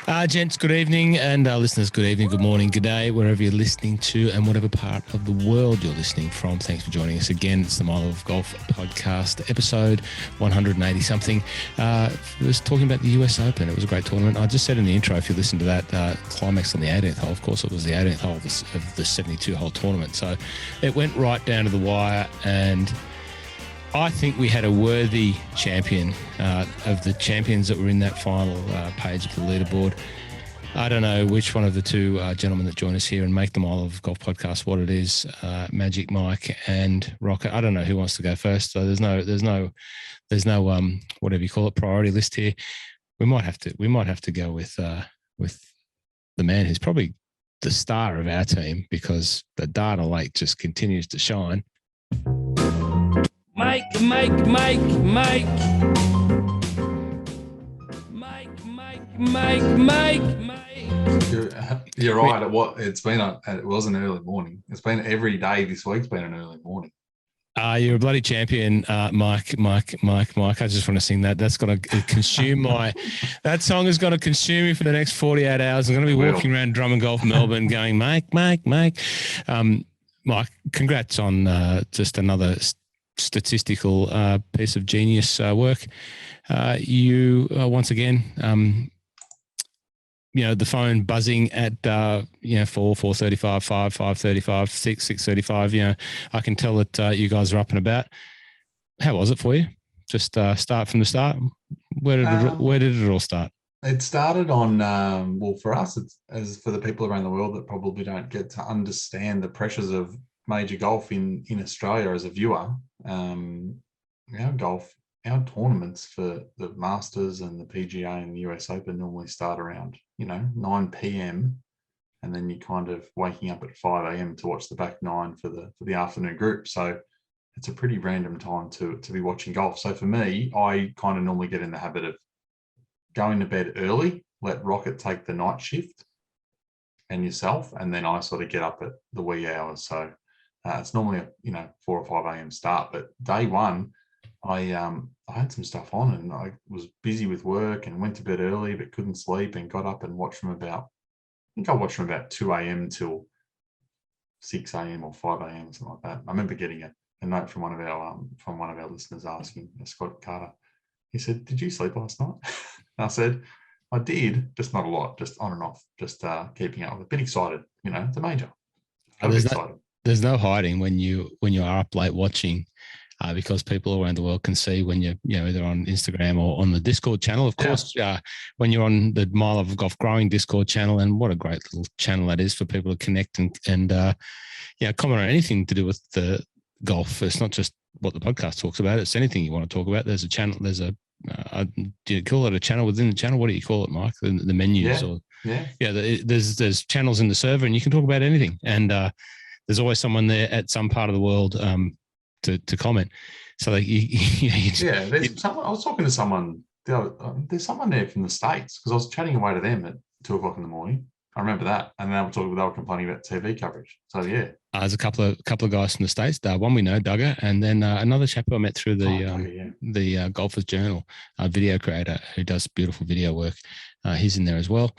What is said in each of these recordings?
Gents, good evening, and listeners, good evening, good morning, good day, wherever you're listening to and whatever part of the world you're listening from. Thanks for joining us again. It's the Mile of Golf podcast, episode 180-something. It was talking about the US Open. It was a great tournament. I just said in the intro, if you listen to that, climax on the 18th hole, of course, it was the 18th hole of the 72-hole tournament. So it went right down to the wire, and I think we had a worthy champion of the champions that were in that final page of the leaderboard. I don't know which one of the two gentlemen that join us here and make the Mile of Golf podcast what it is, Magic Mike and Rocket. I don't know who wants to go first. So there's no whatever you call it, priority list here. We might have to go with the man who's probably the star of our team, because the data lake just continues to shine. Mike. You're right. It was an early morning. It's been every day this week's been an early morning. You're a bloody champion, Mike. I just want to sing that. That's going to consume that song is going to consume me for the next 48 hours. I'm going to be walking around Drum and Golf Melbourne going, Mike. Mike, congrats on just another statistical piece of genius work. You once again, the phone buzzing at 4:35, 5:35, 6:35. I can tell that you guys are up and about. How was it for you? Just start from the start. Where did it all start? It started on for us, it's as for the people around the world that probably don't get to understand the pressures of major golf in Australia as a viewer. Our tournaments for the Masters and the PGA and the US Open normally start around 9 p.m. and then you kind of waking up at 5 a.m. to watch the back nine for the afternoon group. So it's a pretty random time to be watching golf. So for me, I kind of normally get in the habit of going to bed early, let Rocket take the night shift and yourself, and then I sort of get up at the wee hours. So it's normally a 4 or 5 a.m. start, but day one, I had some stuff on and I was busy with work and went to bed early but couldn't sleep and got up and watched from about 2 a.m. till 6 a.m. or 5 a.m. something like that. I remember getting a note from one of our listeners asking, Scott Carter. He said, "Did you sleep last night?" And I said, "I did, just not a lot, just on and off, just keeping up. A bit excited, it's a major." There's no hiding when you are up late watching, because people around the world can see when you're either on Instagram or on the Discord channel. Of course, when you're on the Mile of Golf Growing Discord channel, and what a great little channel that is for people to connect and comment on anything to do with the golf. It's not just what the podcast talks about; it's anything you want to talk about. There's a channel. There's do you call it a channel within the channel? What do you call it, Mike? The menus there's channels in the server, and you can talk about anything. And there's always someone there at some part of the world to comment. So I was talking to someone. There's someone there from the States, because I was chatting away to them at 2 o'clock in the morning. I remember that, and they were complaining about TV coverage. So there's a couple of guys from the States. One we know, Duggar, and then another chap who I met through the Golfers Journal, video creator who does beautiful video work. He's in there as well.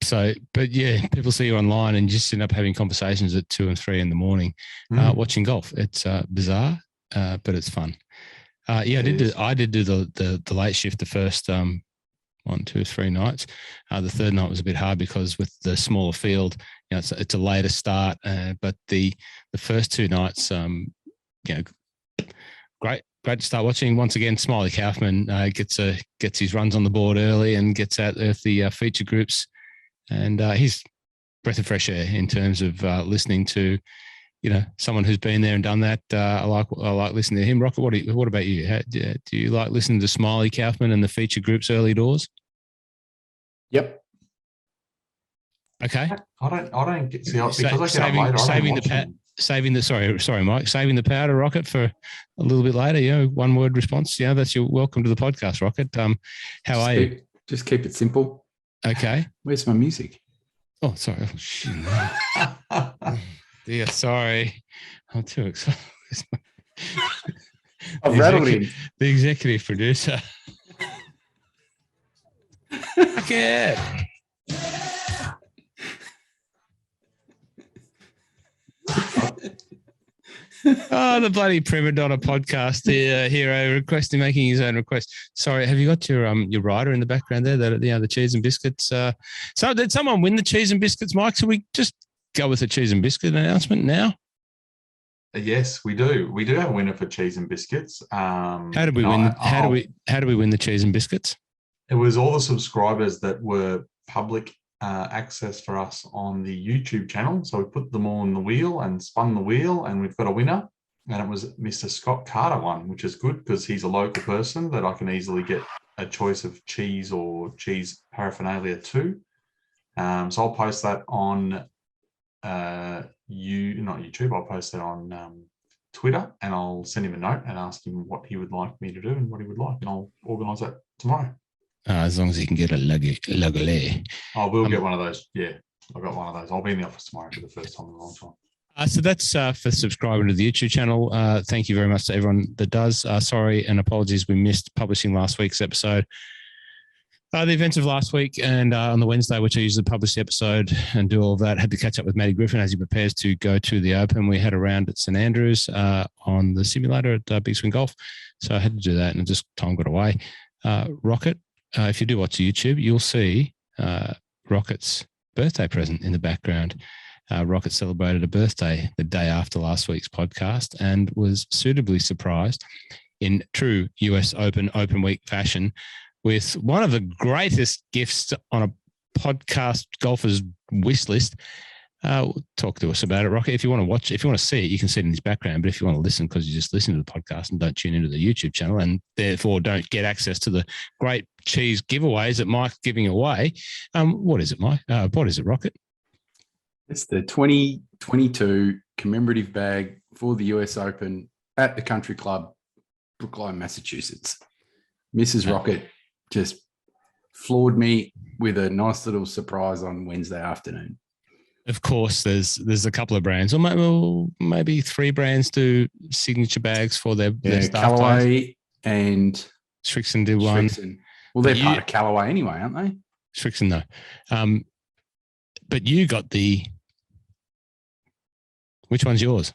People see you online and just end up having conversations at 2 and 3 in the morning, watching golf. It's bizarre, but it's fun. I did do the late shift the first 1, 2, 3 nights. The third night was a bit hard because with the smaller field, it's a later start. But the first 2 nights, great to start watching. Once again, Smiley Kaufman gets his runs on the board early and gets out of the feature groups, and he's breath of fresh air in terms of listening to someone who's been there and done that. I like listening to him. Rocket, what about you? Do you like listening to Smiley Kaufman and the feature groups early doors? Yep. Okay. I don't get because I get up later. Saving the powder, Rocket, for a little bit later. One word response. That's your welcome to the podcast, Rocket. How are you? Just keep it simple. Okay. Where's my music? Oh, sorry. Yeah, sorry. I'm too excited. I've rattled him. The executive producer. Okay. Oh, the bloody prima donna podcast hero requesting, making his own request. Sorry, have you got your rider in the background there? The cheese and biscuits. So did someone win the cheese and biscuits, Mike? So we just go with the cheese and biscuit announcement now. Yes, we do. We do have a winner for cheese and biscuits. How did we win? How do we win the cheese and biscuits? It was all the subscribers that were public access for us on the YouTube channel. So we put them all in the wheel and spun the wheel, and we've got a winner. And it was Mr. Scott Carter won, which is good because he's a local person that I can easily get a choice of cheese or cheese paraphernalia to. So I'll post that on not YouTube. I'll post it on Twitter, and I'll send him a note and ask him what he would like me to do and what he would like, and I'll organise that tomorrow. As long as he can get a luggy. I will get one of those. Yeah, I got one of those. I'll be in the office tomorrow for the first time in a long time. So that's for subscribing to the YouTube channel. Thank you very much to everyone that does. Sorry and apologies, we missed publishing last week's episode. The events of last week, and on the Wednesday, which I usually publish the episode and do all of that, had to catch up with Matty Griffin as he prepares to go to the Open. We had a round at St Andrews on the simulator at Big Swing Golf. So I had to do that, and just time got away. Rocket, if you do watch YouTube, you'll see Rocket's birthday present in the background. Rocket celebrated a birthday the day after last week's podcast and was suitably surprised in true US Open Week fashion with one of the greatest gifts on a podcast golfer's wish list. Talk to us about it, Rocket. If you want to watch, if you want to see it, you can see it in his background. But if you want to listen, because you just listen to the podcast and don't tune into the YouTube channel, and therefore don't get access to the great cheese giveaways that Mike's giving away, what is it, Mike? What is it, Rocket? It's the 2022 commemorative bag for the US Open at the Country Club, Brookline, Massachusetts. Mrs. Rocket just floored me with a nice little surprise on Wednesday afternoon. Of course, there's a couple of brands, or maybe three brands do signature bags for their staff. Callaway and Strixon did one. Well, they're part of Callaway anyway, aren't they? Strixon, no. But you got the... Which one's yours?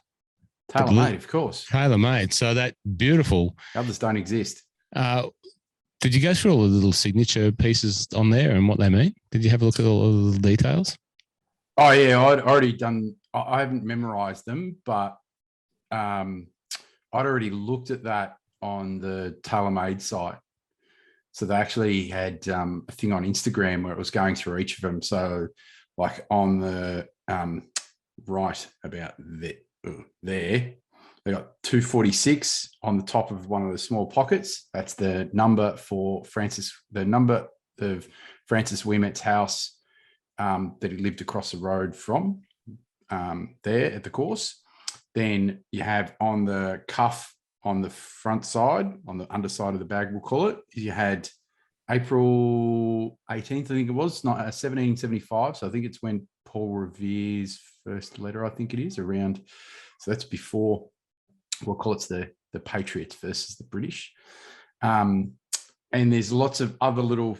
Tailor-made, of course. Tailor-made. So that beautiful. Others don't exist. Did you go through all the little signature pieces on there and what they mean? Did you have a look at all of the details? Oh, yeah. I'd already done. I haven't memorized them, but I'd already looked at that on the Tailor-made site. So they actually had a thing on Instagram where it was going through each of them. So like on the right about there, they got 246 on the top of one of the small pockets. That's the number for Francis, the number of Francis Ouimet's house that he lived across the road from there at the course. Then you have on the cuff on the front side, on the underside of the bag, we'll call it, you had April 18th, I think it was, not 1775. So I think it's when Paul Revere's first letter, I think it is, around. So that's before, we'll call it the Patriots versus the British. And there's lots of other little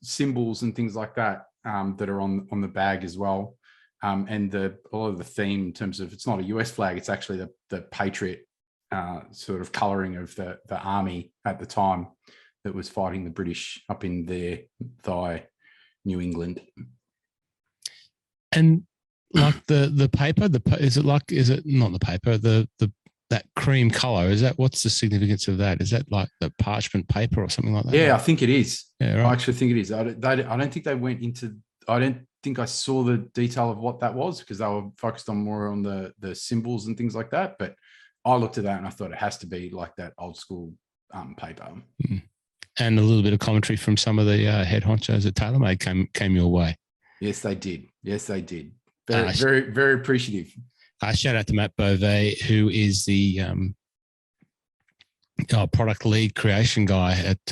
symbols and things like that that are on the bag as well. And all of the theme in terms of, it's not a US flag, it's actually the Patriot sort of colouring of the army at the time that was fighting the British up in their New England. And like the paper, is it not the paper, that cream color, is that, what's the significance of that? Is that like the parchment paper or something like that? Yeah, I think it is. Yeah, right. I actually think it is. I don't think they went into, I don't think I saw the detail of what that was because they were focused on more on the symbols and things like that. But I looked at that and I thought it has to be like that old school paper. Mm. And a little bit of commentary from some of the head honchos at TaylorMade came your way. Yes, they did. Very, very appreciative. Shout out to Matt Beauvais, who is the product lead creation guy at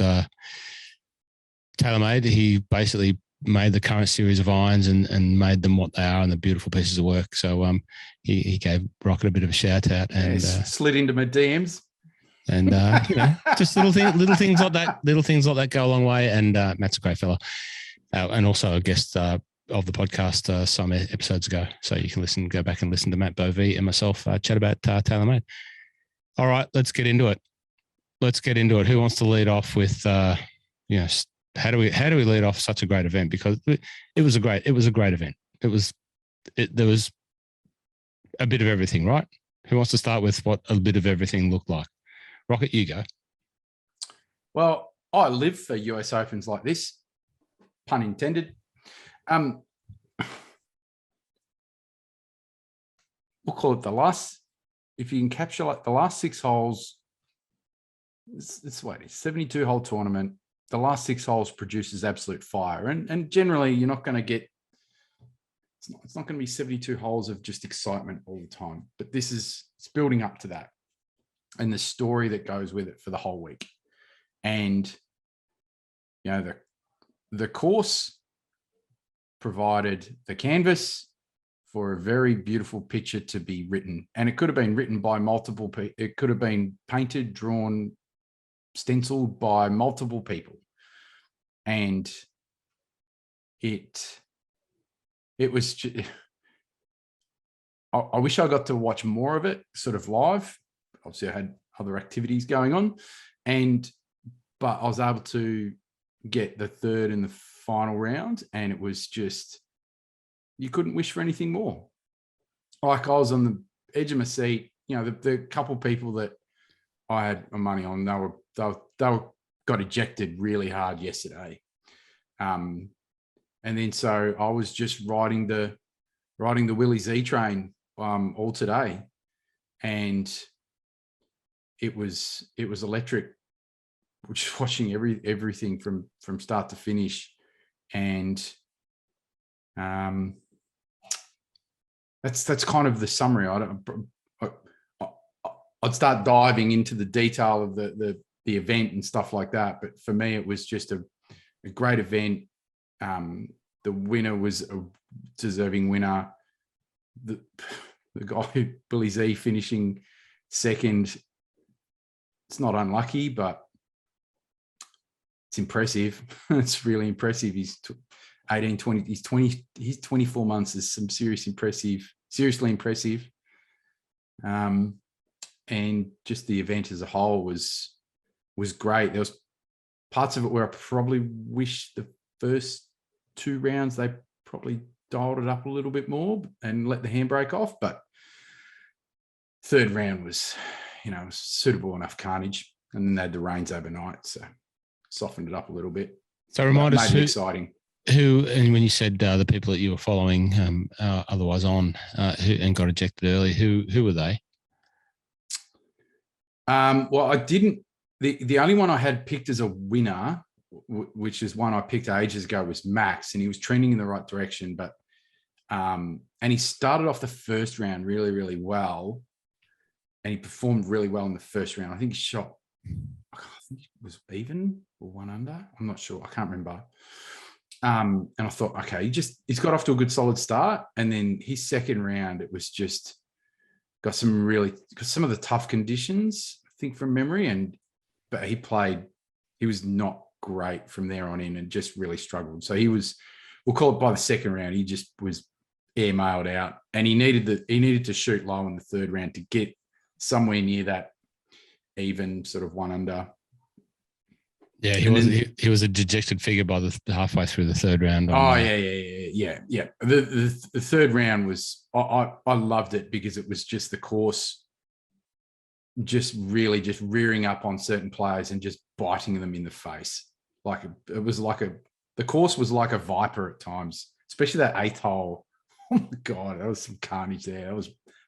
TaylorMade. He basically made the current series of irons and made them what they are and the beautiful pieces of work. So he gave Rocket a bit of a shout out and slid into my DMs. And just little things like that go a long way. And Matt's a great fella, and also a guest of the podcast some episodes ago. So you can go back and listen to Matt Bovee and myself chat about TaylorMade. All right, let's get into it. Who wants to lead off with how do we lead off such a great event? Because it was a great event. There was a bit of everything, right? Who wants to start with what a bit of everything looked like? Rocket, you go. Well, I live for US Opens like this, pun intended. We'll call it if you encapsulate the last 6 holes, it's 72-hole tournament. The last 6 holes produces absolute fire. And generally, you're not going to get, it's not going to be 72 holes of just excitement all the time. But it's building up to that. And the story that goes with it for the whole week. And, the course provided the canvas for a very beautiful picture to be written. And it could have been written by multiple people. It could have been painted, drawn, stenciled by multiple people. And it was, I wish I got to watch more of it sort of live. Obviously I had other activities going on, but I was able to get the third and the final round, and it was just, you couldn't wish for anything more. Like, I was on the edge of my seat. The couple people that I had my money on, they got ejected really hard yesterday. And then so I was just riding the Willie Z train all today, and it was electric, just watching everything from start to finish. And that's kind of the summary. I'd start diving into the detail of the event and stuff like that, but for me it was just a great event. The winner was a deserving winner. The guy Billy Z finishing second, it's not unlucky, but it's impressive. It's really impressive. He's 18, 20, he's 20, his 24 months is some seriously impressive. And just the event as a whole was great. There was parts of it where I probably wish the first 2 rounds they probably dialed it up a little bit more and let the handbrake off, but third round was, suitable enough carnage, and then they had the rains overnight, so softened it up a little bit. So remind us, exciting. Who, and when you said the people that you were following, otherwise on, who and got ejected early, who were they? Well, I didn't. The only one I had picked as a winner, which is one I picked ages ago, was Max, and he was trending in the right direction. But and he started off the first round really, really well, and he performed really well in the first round. I think he shot, I think it was even or 1 under. I'm not sure. I can't remember. And I thought, okay, he's got off to a good solid start, and then his second round, it was just got some of the tough conditions, I think, from memory, but he was not great from there on in and just really struggled. So we'll call it, by the second round, he just was airmailed out, and he needed to shoot low in the third round to get somewhere near that even sort of 1 under. Yeah, he was a dejected figure by the halfway through the third round. Yeah. The third round was, I loved it because it was just the course just really just rearing up on certain players and just biting them in the face. The course was like a viper at times, especially that 8th hole. Oh my God, that was some carnage there.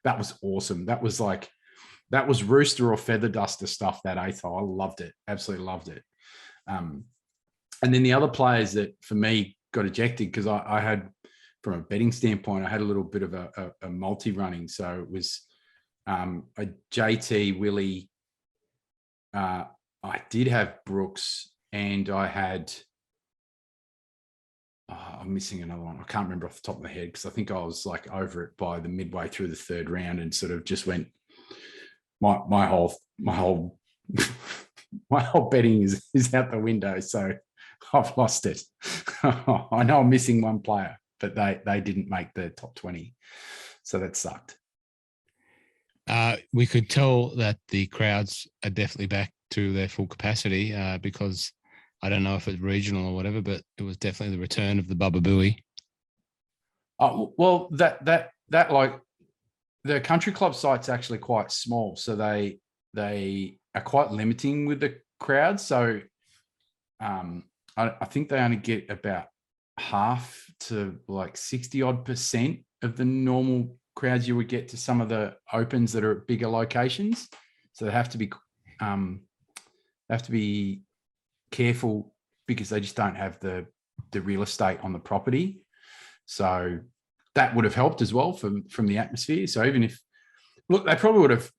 That was awesome. That was rooster or feather duster stuff, that 8th hole. I loved it. Absolutely loved it. And then the other players that for me got ejected, because I had, from a betting standpoint, I had a little bit of a multi running. So it was a JT, Willie. I did have Brooks, and I had, I'm missing another one. I can't remember off the top of my head, because I think I was like over it by the midway through the third round and sort of just went, my whole My whole betting is out the window, so I've lost it. I know I'm missing one player, but they didn't make the top 20, so that sucked. We could tell that the crowds are definitely back to their full capacity because I don't know if it's regional or whatever, but it was definitely the return of the Bubba Booey. Oh, well, that like the country club site's actually quite small, so they are quite limiting with the crowd. So I think they only get about half to like 60% of the normal crowds you would get to some of the opens that are at bigger locations. So they have to be careful because they just don't have the real estate on the property. So that would have helped as well from the atmosphere. So even if, look, they probably would have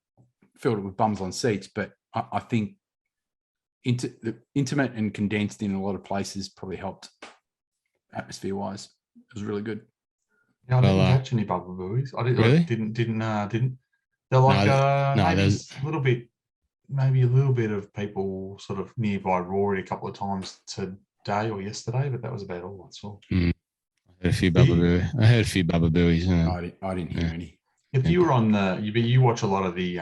filled it with bums on seats, but I think intimate and condensed in a lot of places probably helped atmosphere-wise. It was really good. Yeah, I didn't catch any Bubba Buoys. I didn't. Really? Didn't. They're like maybe a little bit of people sort of nearby Rory a couple of times today or yesterday, but that was about all I saw. I heard a few Bubba Buoys. I didn't hear any. If you were on you watch a lot of the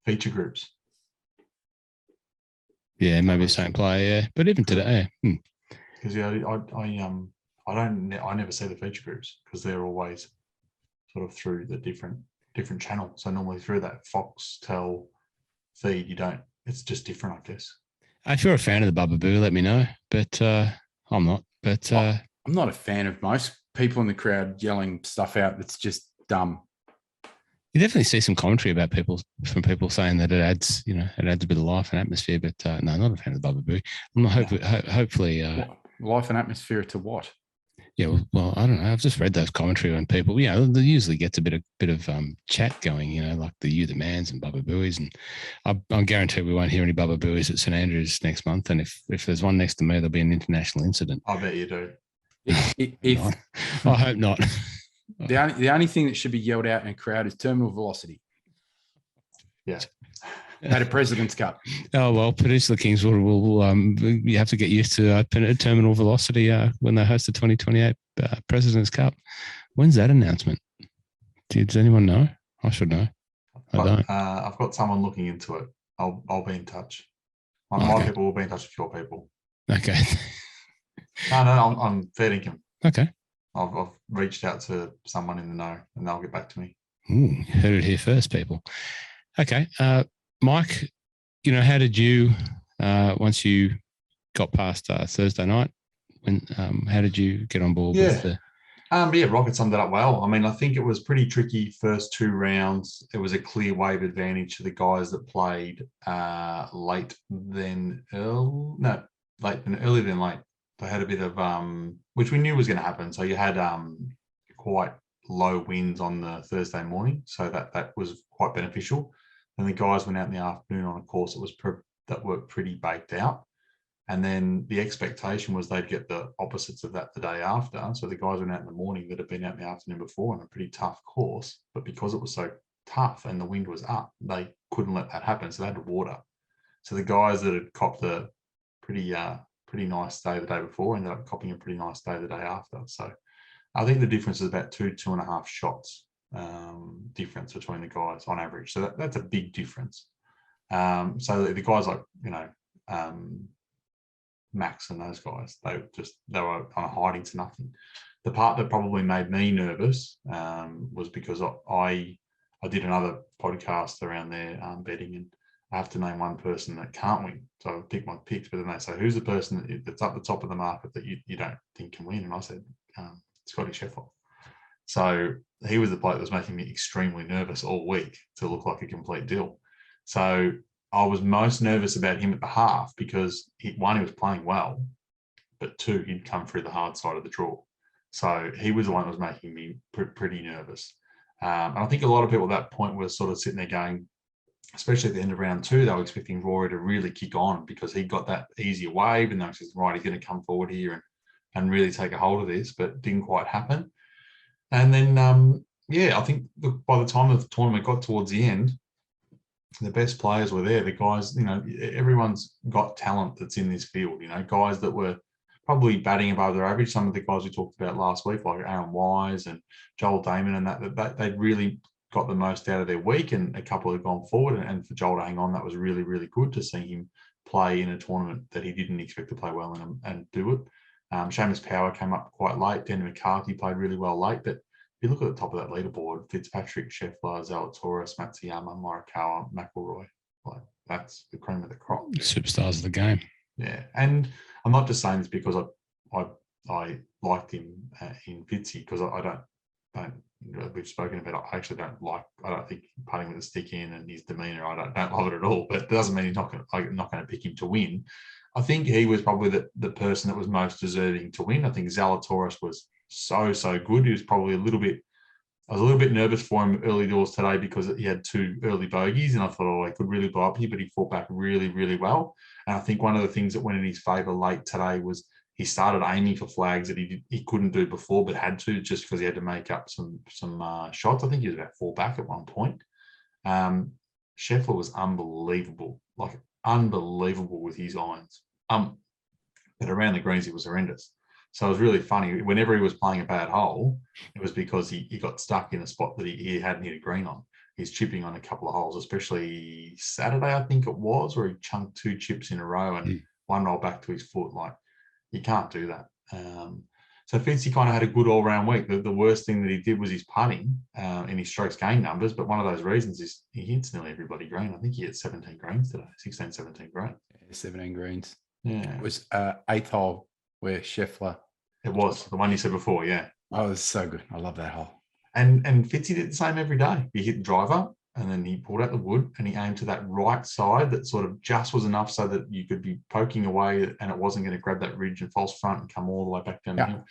feature groups. Yeah, maybe the same player. Yeah, but even today, because I never see the feature groups because they're always sort of through the different channel. So normally through that Foxtel feed, you don't. It's just different, I guess. If you're a fan of the Bubba Boo, let me know. But I'm not. But I'm not a fan of most people in the crowd yelling stuff out that's just dumb. You definitely see some commentary about people saying that it adds a bit of life and atmosphere. But no, not a fan of the Bubba Boo. I'm not hopefully. Life and atmosphere to what? Yeah, well, I don't know. I've just read those commentary on people. They usually gets a bit of chat going. Like the Mans and Bubba Booies, and I guarantee we won't hear any Bubba Booies at St Andrews next month. And if there's one next to me, there'll be an international incident. I bet you do. I hope not. The only thing that should be yelled out in a crowd is terminal velocity. Yeah. At a President's Cup. Oh, well, Peninsula Kings will you have to get used to terminal velocity when they host the 2028 President's Cup. When's that announcement? Does anyone know? I should know. I don't. I've got someone looking into it. I'll be in touch. My people will be in touch with your people. Okay. No, I'm fair income. Okay. I've reached out to someone in the know, and they'll get back to me. Ooh, heard it here first, people. Okay. Mike, how did you, once you got past Thursday night, how did you get on board with the... Rocket summed it up well. I mean, I think it was pretty tricky first two rounds. It was a clear wave advantage to the guys that played early than late. They had a bit of, which we knew was going to happen. So you had quite low winds on the Thursday morning. So that was quite beneficial. And the guys went out in the afternoon on a course that were pretty baked out. And then the expectation was they'd get the opposites of that the day after. So the guys went out in the morning that had been out in the afternoon before on a pretty tough course. But because it was so tough and the wind was up, they couldn't let that happen. So they had to water. So the guys that had copped the pretty nice day the day before ended up copping a pretty nice day the day after. So I think the difference is about 2.5 shots difference between the guys on average. So that's a big difference. So the guys like, Max and those guys, they were kind of hiding to nothing. The part that probably made me nervous was because I did another podcast around their betting, and I have to name one person that can't win. So I pick my picks, but then they say, who's the person that's up the top of the market that you don't think can win? And I said, Scotty Scheffler. So he was the bloke that was making me extremely nervous all week to look like a complete deal. So I was most nervous about him at the half because he was playing well, but two, he'd come through the hard side of the draw. So he was the one that was making me pretty nervous. And I think a lot of people at that point were sort of sitting there going, especially at the end of round two, they were expecting Rory to really kick on because he got that easier wave and they were saying, right, he's going to come forward here and really take a hold of this, but it didn't quite happen. And then, I think by the time the tournament got towards the end, the best players were there. The guys, everyone's got talent that's in this field. Guys that were probably batting above their average. Some of the guys we talked about last week, like Aaron Wise and Joel Damon, and that they really got the most out of their week, and a couple have gone forward. And for Joel to hang on, that was really, really good to see him play in a tournament that he didn't expect to play well in and do it. Seamus Power came up quite late. Danny McCarthy played really well late, but if you look at the top of that leaderboard, Fitzpatrick, Scheffler, Zalatoris, Matsuyama, Morikawa, McIlroy, like that's the cream of the crop. Superstars of the game. Yeah, and I'm not just saying this because I liked him in Fitzy, because I don't we've spoken about. I actually don't think putting with the stick in and his demeanour, I don't love it at all. But it doesn't mean I'm not going to pick him to win. I think he was probably the person that was most deserving to win. I think Zalatoris was so good. He was probably I was a little bit nervous for him early doors today because he had 2 early bogeys, and I thought, he could really blow up here, but he fought back really, really well. And I think one of the things that went in his favour late today was he started aiming for flags that he couldn't do before, but had to, just because he had to make up some shots. I think he was about 4 back at one point. Scheffler was unbelievable with his irons. But around the greens, he was horrendous. So it was really funny. Whenever he was playing a bad hole, it was because he got stuck in a spot that he hadn't hit a green on. He's chipping on a couple of holes, especially Saturday, I think it was, where he chunked 2 chips in a row and one roll back to his foot. Like, you can't do that. So Fitzy kind of had a good all-round week. The worst thing that he did was his putting in his strokes gained numbers, but one of those reasons is he hits nearly every bloody green. I think he hit 17 greens today, 16, 17 greens. 17 greens. Yeah. It was 8th hole where Scheffler. It was the one you said before, yeah. Oh, it was so good. I love that hole. And Fitzy did the same every day. He hit the driver, and then he pulled out the wood, and he aimed to that right side that sort of just was enough so that you could be poking away, and it wasn't going to grab that ridge and false front and come all the way back down the hill.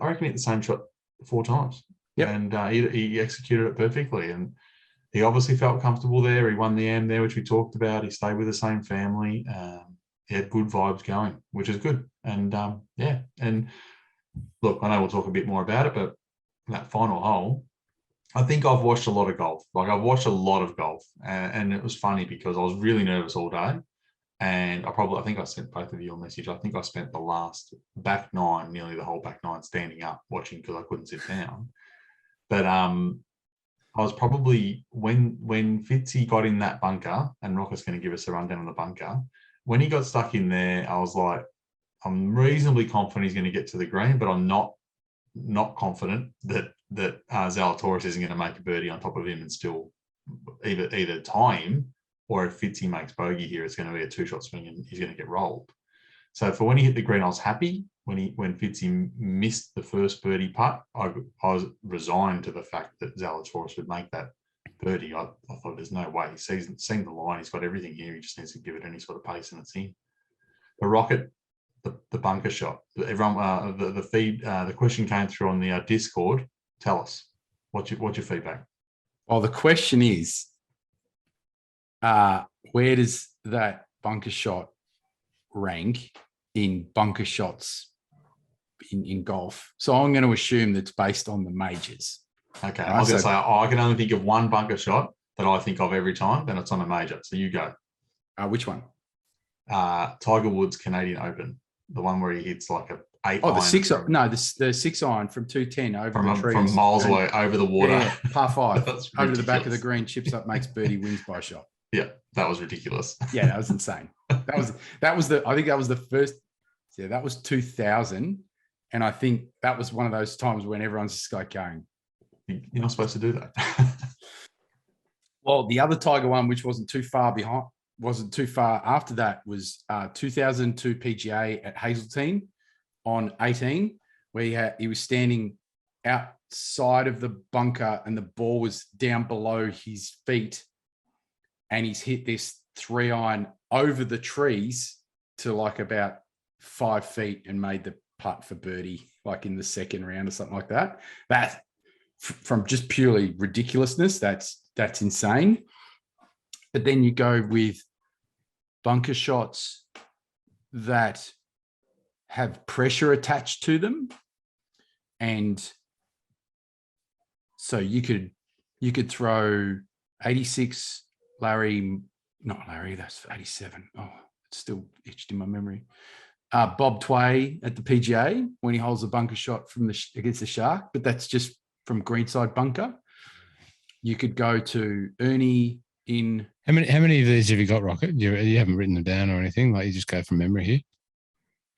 I reckon he hit the same shot 4 times. Yep. And he executed it perfectly. And he obviously felt comfortable there. He won the AM there, which we talked about. He stayed with the same family. He had good vibes going, which is good. And and look, I know we'll talk a bit more about it, but that final hole, I think I've watched a lot of golf. I've watched a lot of golf, and it was funny because I was really nervous all day. And I think I sent both of you a message. I think I spent the last back 9, nearly the whole back 9, standing up watching because I couldn't sit down. But I was probably, when Fitzy got in that bunker, and Rocco's going to give us a rundown on the bunker, when he got stuck in there, I was like, I'm reasonably confident he's going to get to the green, but I'm not confident that Zalatoris isn't going to make a birdie on top of him and still either tie him, or if Fitzy makes bogey here, it's going to be a 2-shot swing and he's going to get rolled. So for when he hit the green, I was happy. When Fitzy missed the first birdie putt, I was resigned to the fact that Zalatoris would make that birdie. I thought there's no way. He's seen the line. He's got everything here. He just needs to give it any sort of pace and it's in. The Rocket, the bunker shot. Everyone, the feed, the question came through on the Discord. Tell us, what's your feedback? Well, the question is, where does that bunker shot rank in bunker shots in golf? So I'm going to assume that's based on the majors. Okay, I was going to say I can only think of one bunker shot that I think of every time, then it's on a major. So you go. Which one? Tiger Woods Canadian Open, the one where he hits like a 8 iron. The 6 iron. No, the 6 iron from 210 over the trees. From miles away, over the water. Yeah, par 5. Over to the back of the green, chips up, makes birdie, wins by a shot. Yeah, that was ridiculous. Yeah, that was insane. I think that was the first. Yeah, that was 2000. And I think that was one of those times when everyone's just like going, you're not supposed to do that. Well, the other Tiger one, which wasn't too far after that, was 2002 PGA at Hazeltine on 18, where he was standing outside of the bunker and the ball was down below his feet, and he's hit this 3 iron over the trees to like about 5 feet and made the putt for birdie, like in the second round or something like that. That, from just purely ridiculousness, that's insane. But then you go with bunker shots that have pressure attached to them, and so you could throw 86 not Larry, that's 87. Oh, it's still etched in my memory. Bob Tway at the PGA when he holds a bunker shot from against the Shark, but that's just from greenside bunker. You could go to Ernie in. How many of these have you got, Rocket? You haven't written them down or anything? Like you just go from memory here?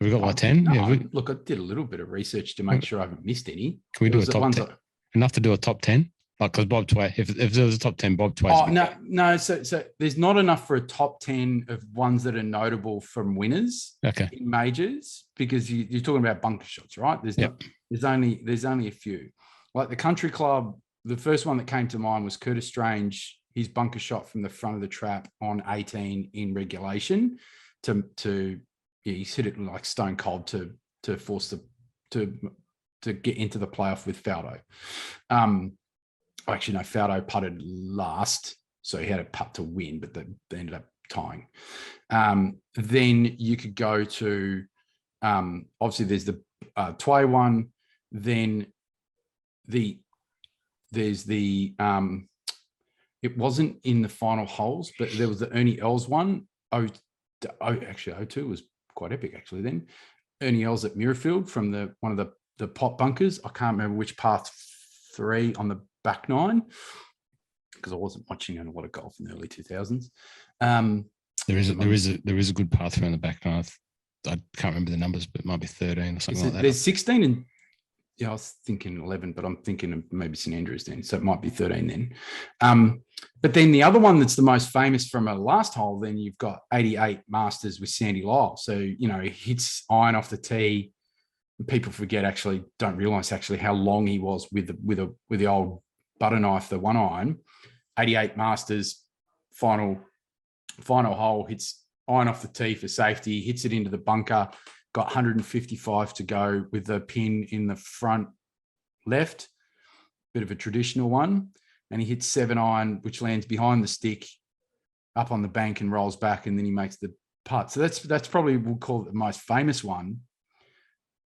Have we got like 10? No, Yeah, look, I did a little bit of research to make sure I haven't missed any. Can we do a top 10? Enough to do a top 10? Like, because Bob Tway, if there was a top 10, Bob Tway. Oh, no. So there's not enough for a top 10 of ones that are notable from winners in majors, because you're talking about bunker shots, right? There's only a few. Like the Country Club, the first one that came to mind was Curtis Strange, his bunker shot from the front of the trap on 18 in regulation he's hit it like stone cold to force to get into the playoff with Faldo. Actually, no, Faldo putted last, so he had a putt to win, but they ended up tying. Then you could go to, obviously there's the Tway one, then there's the, it wasn't in the final holes, but there was the Ernie Els one. Actually, 02 was quite epic actually then. Ernie Els at Muirfield from one of the pot bunkers. I can't remember which par 3 on the back 9, because I wasn't watching a lot of golf in the early 2000s. There is a good par 3 on the back 9. I can't remember the numbers, but it might be 13 or something like that. There's 16 and I was thinking 11, but I'm thinking of maybe St Andrews then, so it might be 13 then. But then the other one that's the most famous from a last hole, then you've got 88 Masters with Sandy Lyle. So he hits iron off the tee. People don't realize how long he was with the old butter knife, the one iron. 88 Masters, final hole, hits iron off the tee for safety, hits it into the bunker, got 155 to go with the pin in the front left, bit of a traditional one, and he hits 7 iron, which lands behind the stick up on the bank and rolls back, and then he makes the putt. So that's probably, we'll call it the most famous one.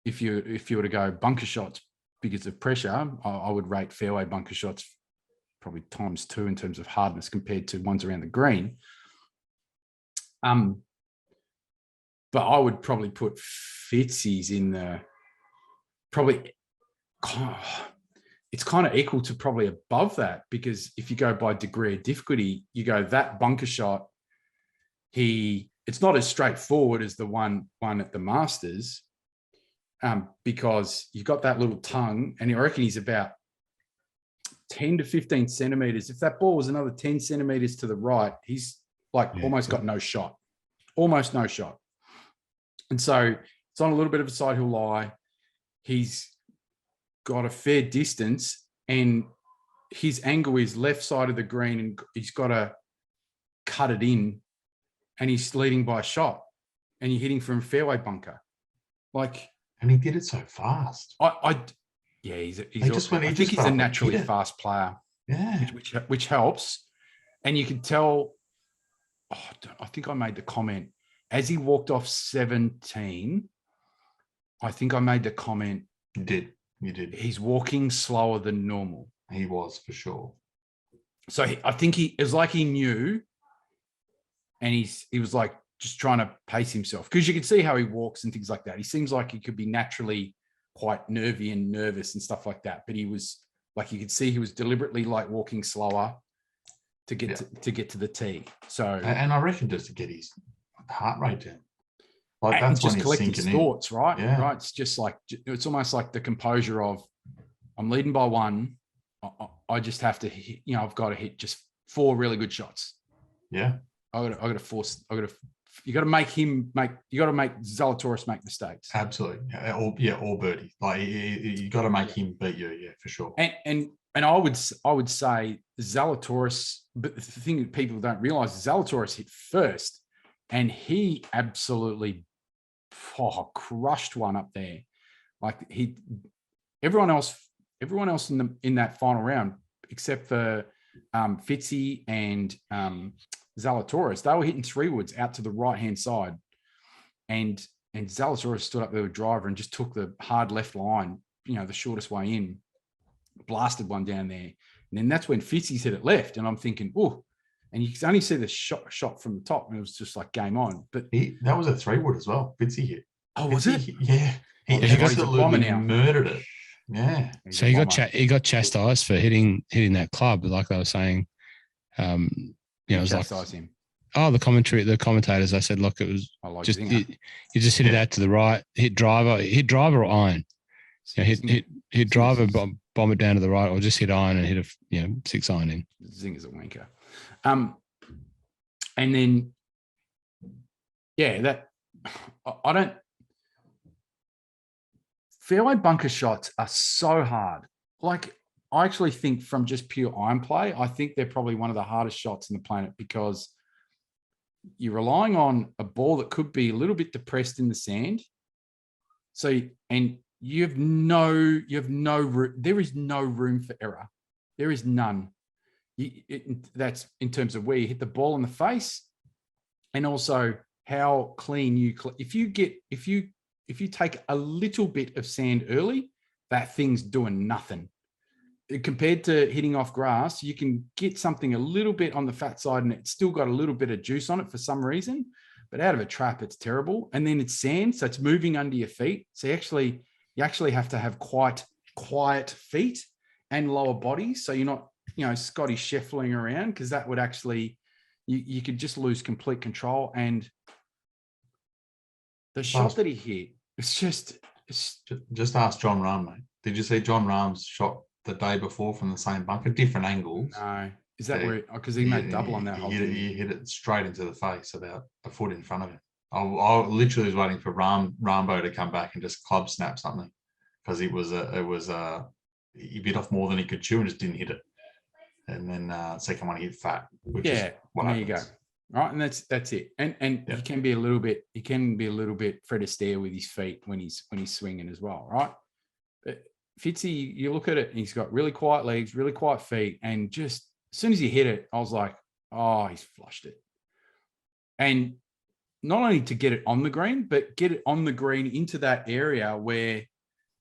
If you were to go bunker shots because of pressure, I would rate fairway bunker shots probably ×2 in terms of hardness compared to ones around the green. But I would probably put Fitzy's in the it's kind of equal to probably above that, because if you go by degree of difficulty, you go that bunker shot, it's not as straightforward as the one at the Masters, because you've got that little tongue, and I reckon he's about 10 to 15 centimeters. If that ball was another 10 centimeters to the right, he's almost got no shot, almost no shot. And so it's on a little bit of a side hill lie. He's got a fair distance, and his angle is left side of the green, and he's got to cut it in, and he's leading by a shot, and you're hitting from a fairway bunker. And he did it so fast. I think he's a naturally fast player. Yeah. Which helps. And you can tell, I think I made the comment, as he walked off 17, I think I made the comment. You did. He's walking slower than normal. He was, for sure. So I think it was like he knew, and he was like just trying to pace himself, because you could see how he walks and things like that. He seems like he could be naturally quite nervy and nervous and stuff like that. But he was you could see he was deliberately walking slower to get to the tee. So, and I reckon just to get his heart rate down. That's just collect his thoughts, right? Yeah. Right. It's just it's almost like the composure of, I'm leading by 1. I just have to hit, I've got to hit just 4 really good shots. Yeah. You got to make Zalatoris make mistakes. Absolutely. Or birdie. You got to make him beat you. Yeah, for sure. And I would say Zalatoris, but the thing that people don't realize is Zalatoris hit first, and he absolutely crushed one up there. Everyone else in that final round, except for Fitzy and Zalatoris, they were hitting 3-woods out to the right-hand side. And Zalatoris stood up there with driver and just took the hard left line, the shortest way in, blasted one down there. And then that's when Fitzy's hit it left. And I'm thinking, and you could only see the shot from the top, and it was just like game on. But that was a 3-wood as well. Fitzy hit. Oh, was it? Yeah. He absolutely murdered it. Yeah. So he got chastised for hitting that club, like they were saying. It was like him. Oh, the commentators. They said, look, it was just you just hit it out to the right, hit driver or iron. Hit driver, bomb it down to the right, or just hit iron and hit a 6 iron in. Zinger's a wanker. And then that I don't. Fairway bunker shots are so hard. Like, I actually think from just pure iron play, I think they're probably one of the hardest shots in the planet, because you're relying on a ball that could be a little bit depressed in the sand. So, and there is no room for error. There is none. That's in terms of where you hit the ball in the face, and also how clean if you take a little bit of sand early, that thing's doing nothing. Compared to hitting off grass, you can get something a little bit on the fat side and it's still got a little bit of juice on it for some reason, but out of a trap, it's terrible. And then it's sand, so it's moving under your feet. So you actually have to have quite quiet feet and lower body, so you're not, Scotty Scheffling around, because that would actually, you could just lose complete control. And the shot that he hit, it's just ask John Rahm, mate. Did you see John Rahm's shot the day before from the same bunker, different angles? No. Is that where, because he made double on that whole thing? He hit it straight into the face, about a foot in front of him. I literally was waiting for Rambo to come back and just club snap something, because he bit off more than he could chew and just didn't hit it. And then second one he hit fat. Which is what there happens. You go. Right, and that's it. And he can be a little bit Fred Astaire with his feet when he's swinging as well, right? But Fitzy, you look at it and he's got really quiet legs, really quiet feet, and just as soon as he hit it, I was like, oh, he's flushed it. And not only to get it on the green, but get it on the green into that area where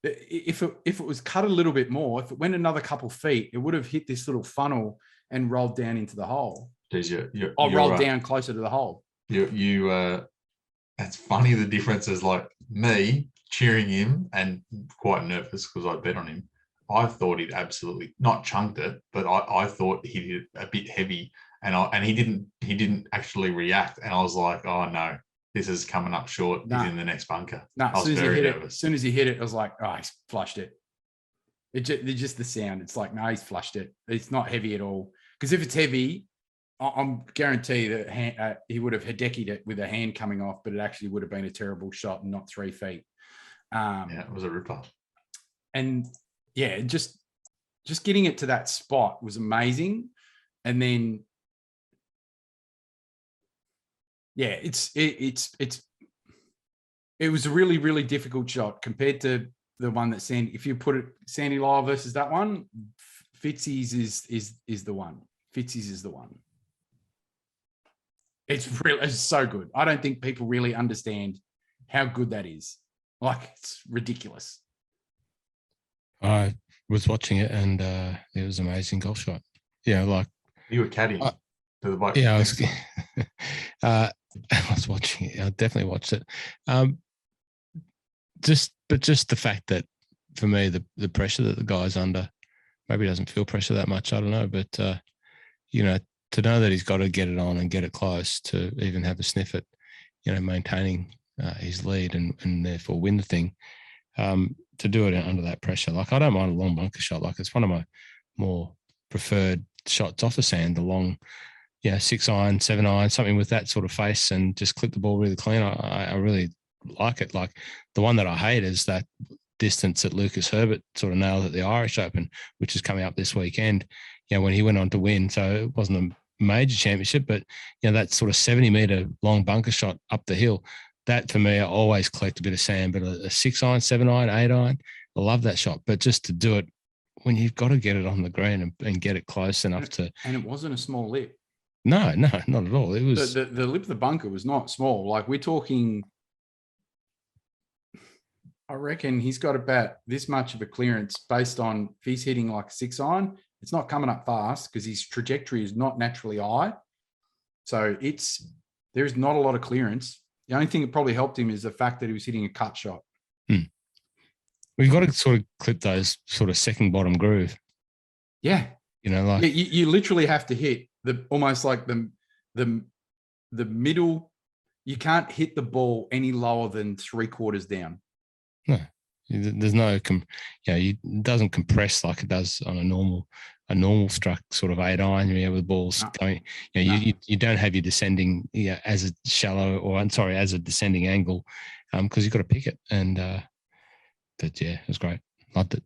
if it was cut a little bit more, if it went another couple feet, it would have hit this little funnel and rolled down into the hole. Rolled down closer to the hole. That's funny, the difference is, like, me cheering him and quite nervous because I bet on him. I thought he'd absolutely not chunked it, but I thought he did a bit heavy, and he didn't actually react. And I was like, oh no, this is coming up short. He's in the next bunker. I was very nervous. As soon as he hit it, I was like, oh, he's flushed it. It's just the sound. It's like, no, he's flushed it. It's not heavy at all. Because if it's heavy, I'm guarantee that he would have Hideki'd it with a hand coming off, but it actually would have been a terrible shot and not 3 feet. It was a ripper. And just getting it to that spot was amazing. And then, it was a really, really difficult shot compared to the one that if you put it Sandy Lyle versus that one, Fitzy's is the one. Fitzy's is the one. It's so good. I don't think people really understand how good that is. Like, it's ridiculous. I was watching it and it was an amazing golf shot. Yeah, like you were caddying to the bike. Yeah, I was watching it. I definitely watched it. Just the fact that, for me, the pressure that the guy's under, maybe he doesn't feel pressure that much. I don't know, but to know that he's got to get it on and get it close to even have a sniff at, maintaining his lead and therefore win the thing. To do it under that pressure, like, I don't mind a long bunker shot. Like, it's one of my more preferred shots off the sand. The long, 6 iron, 7 iron, something with that sort of face, and just clip the ball really clean. I really like it. Like, the one that I hate is that distance that Lucas Herbert sort of nailed at the Irish Open, which is coming up this weekend. When he went on to win, so it wasn't a major championship, but that sort of 70-meter long bunker shot up the hill. That, for me, I always collect a bit of sand, but a 6 iron, 7 iron, 8 iron, I love that shot. But just to do it when you've got to get it on the green and get it close enough to. And it wasn't a small lip. No, not at all. It was the lip of the bunker was not small. Like, we're talking, I reckon he's got about this much of a clearance based on if he's hitting like a 6 iron. It's not coming up fast because his trajectory is not naturally high. So there's not a lot of clearance. The only thing that probably helped him is the fact that he was hitting a cut shot. We've got to sort of clip those sort of second bottom groove. Yeah. Like you literally have to hit almost like the middle. You can't hit the ball any lower than 3/4 down. No, there's no, it doesn't compress like it does on a normal struck sort of 8-iron. With the balls going, you don't have your descending as a shallow as a descending angle, because you've got to pick it. And but yeah, it was great. Loved it.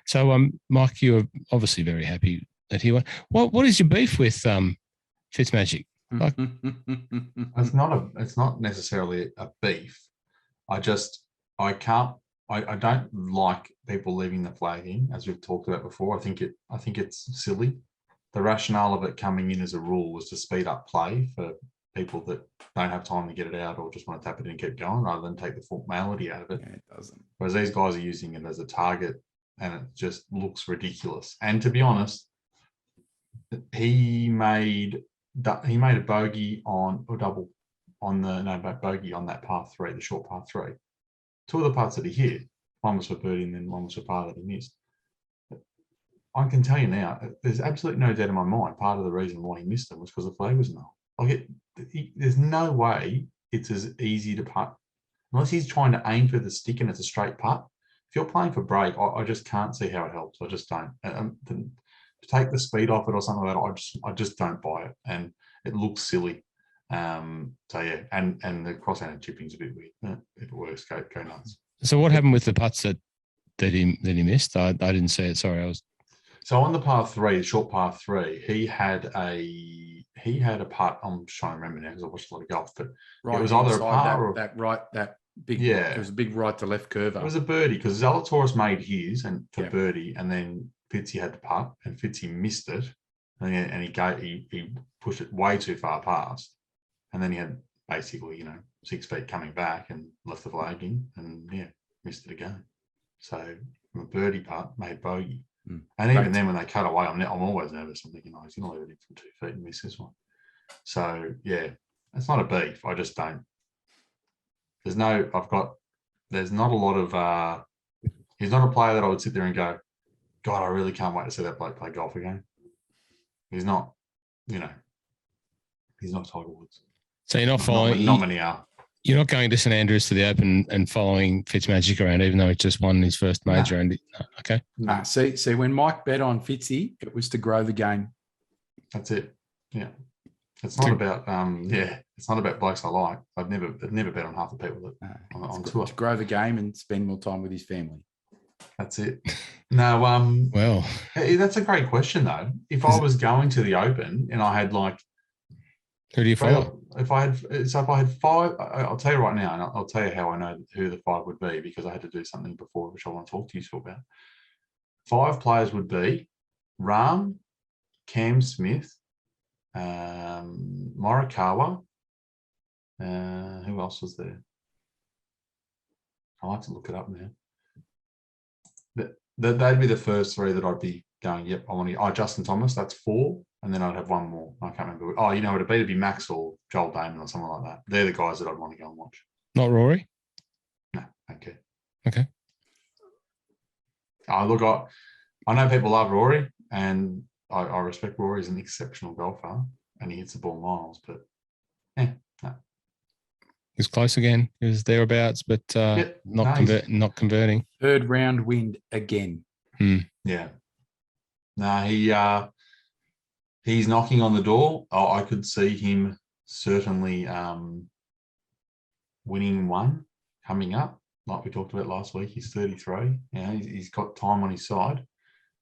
So Mike, you're obviously very happy that he won. What is your beef with Fitzmagic? Like, it's not necessarily a beef. I don't like people leaving the flag in, as we've talked about before. I think it's silly. The rationale of it coming in as a rule was to speed up play for people that don't have time to get it out or just want to tap it in and keep going, rather than take the formality out of it. Yeah, it doesn't. Whereas these guys are using it as a target, and it just looks ridiculous. And to be honest, he made a bogey on bogey on that par 3, the short par 3. 2 of the putts that he hit, one was for birdie and then one was for par that he missed. I can tell you now, there's absolutely no doubt in my mind. Part of the reason why he missed them was because the flag was null. There's no way it's as easy to putt unless he's trying to aim for the stick and it's a straight putt. If you're playing for break, I just can't see how it helps. I just don't. To take the speed off it or something like that, I just don't buy it, and it looks silly. So yeah, and the cross-handed chipping's a bit weird. If it works, go nuts. So what happened with the putts that he missed? I didn't see it. Sorry, So on the par 3, the short par 3, he had a putt. I'm just trying to remember now because I watched a lot of golf, but it was either a par or that big. Yeah, it was a big right to left curve. It was a birdie because Zalatoris made his and for birdie, and then Fitzy had to putt, and Fitzy missed it, and he pushed it way too far past, and then he had basically 6 feet coming back and left the flag in, and missed it again. So from a birdie putt, made bogey. And even then, when they cut away, I'm always nervous. I'm thinking, he's going to leave it in from 2 feet and miss this one. So yeah, it's not a beef. I just don't. There's not a lot of. He's not a player that I would sit there and go, God, I really can't wait to see that bloke play golf again. He's not. He's not Tiger Woods. So you're not following. Not many are. You're not going to St Andrews to the Open and following Fitzmagic around, even though he just won his first major. No. Okay. Nah, see, when Mike bet on Fitzy, it was to grow the game. That's it. Yeah. It's not about it's not about blokes I like. I've never bet on half the people that on tour. To grow the game and spend more time with his family. That's it. No, well, that's a great question though. If I was going to the Open and I had who do you follow? If I had 5, I'll tell you right now, and I'll tell you how I know who the 5 would be, because I had to do something before, which I want to talk to you about. 5 players would be Rahm, Cam Smith, Morikawa. Who else was there? I like to look it up now. They'd be the first 3 that I'd be going, yep, I want to. Justin Thomas, that's 4. And then I'd have one more. I can't remember. It'd be Max or Joel Damon or something like that. They're the guys that I'd want to go and watch. Not Rory? No, okay. Okay. Look, I know people love Rory, and I respect Rory as an exceptional golfer, and he hits the ball miles, but no. He's close again. He was thereabouts, but not converting. 3rd round wind again. Yeah. No, he's knocking on the door. I could see him certainly winning one coming up, like we talked about last week. He's 33. He's got time on his side.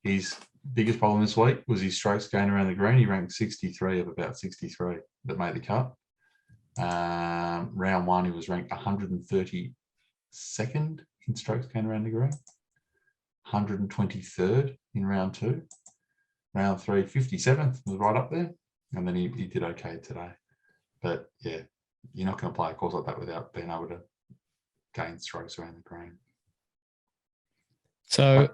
His biggest problem this week was his strokes gained around the green. He ranked 63 of about 63 that made the cut. Round 1, he was ranked 132nd in strokes gained around the green, 123rd in round 2. Round 3, 57th was right up there, and then he did okay today. But yeah, you're not going to play a course like that without being able to gain strokes around the green. So,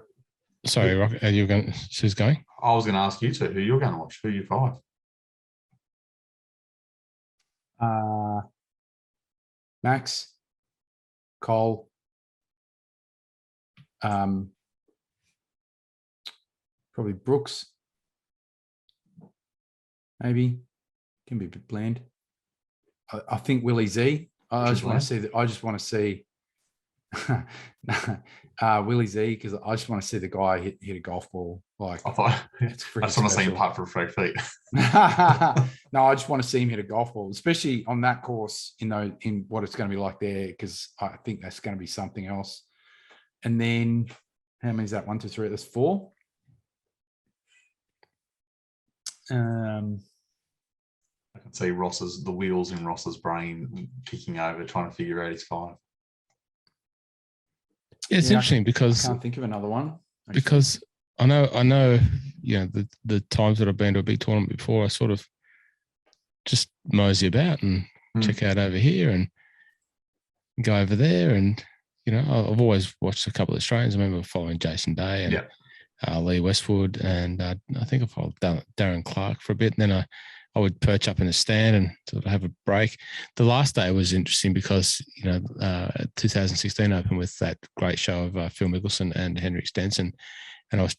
sorry, Rock, are you going? Who's going? I was going to ask you two who you're going to watch. Who are you 5? Max, Cole, probably Brooks, maybe can be a bit bland. I think Willie Z. I just want to see Willie Z, because I just want to see the guy hit a golf ball. Like, I it's just want to see him putt for 3 feet. No, I just want to see him hit a golf ball, especially on that course, in what it's going to be like there, because I think that's going to be something else. And then how many is that? 1, 2, 3. That's 4. I can see the wheels in Ross's brain kicking over, trying to figure out his 5. Yeah, it's interesting because I can't think of another one. Actually. Because I know, the times that I've been to a big tournament before, I sort of just mosey about and check out over here and go over there. And, I've always watched a couple of Australians. I remember following Jason Day and Lee Westwood, and I think I followed Darren Clark for a bit. And then I would perch up in a stand and sort of have a break. The last day was interesting because, 2016 opened with that great show of Phil Mickelson and Henrik Stenson. And I was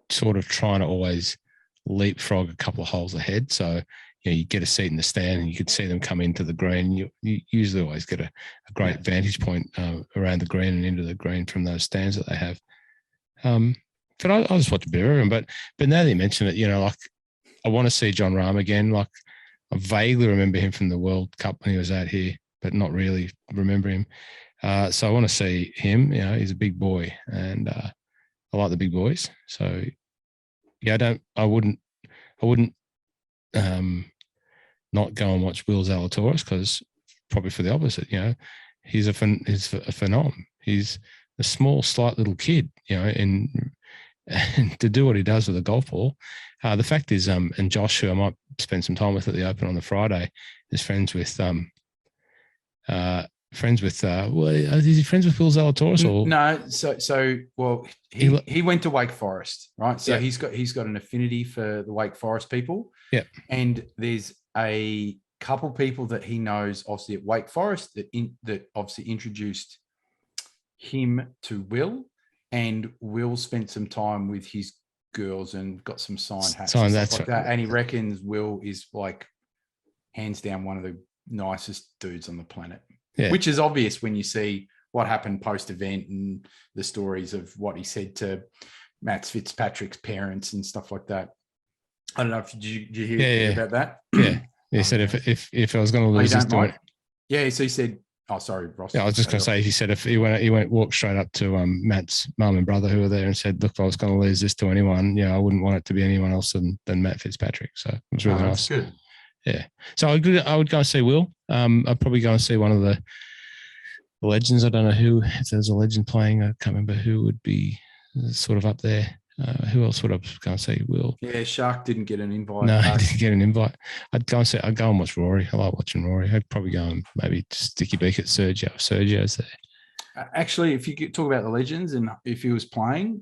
sort of trying to always leapfrog a couple of holes ahead. So, you get a seat in the stand and you could see them come into the green. You usually always get a great vantage point around the green and into the green from those stands that they have. But I just watch a bit of everyone. But now that you mention it, like, I want to see John Rahm again. Like, I vaguely remember him from the World Cup when he was out here, but not really remember him. So I want to see him. He's a big boy, and I like the big boys. So I wouldn't not go and watch Will Zalatoris, because probably for the opposite. He's a phenom. He's a small, slight little kid. And to do what he does with a golf ball. The fact is, and Josh, who I might spend some time with at the Open on the Friday, is friends with well, is he friends with Will Zalatoris? Or? No, he went to Wake Forest, right? So he's got an affinity for the Wake Forest people. Yeah. And there's a couple people that he knows, obviously at Wake Forest, that obviously introduced him to Will. And Will spent some time with his girls and got some signed hats and stuff like that. And he reckons Will is, like, hands down one of the nicest dudes on the planet. Yeah. Which is obvious when you see what happened post-event and the stories of what he said to Matt Fitzpatrick's parents and stuff like that. I don't know if did you hear about that? Yeah. He said if I was going to lose this to it. Yeah, so he said, oh, sorry, Ross. Yeah, I was just going to say, he said if he walked straight up to Matt's mum and brother who were there and said, look, if I was going to lose this to anyone, I wouldn't want it to be anyone else than Matt Fitzpatrick. So it was really nice. Good. Yeah. So I would go and see Will. I'd probably go and see one of the legends. I don't know if there's a legend playing. I can't remember who would be sort of up there. Who else would I go and see? Will? Yeah, Shark didn't get an invite. No, he didn't get an invite. I'd go and watch Rory. I like watching Rory. I'd probably go and maybe sticky beak at Sergio. Sergio's there. Actually, if you talk about the legends and if he was playing,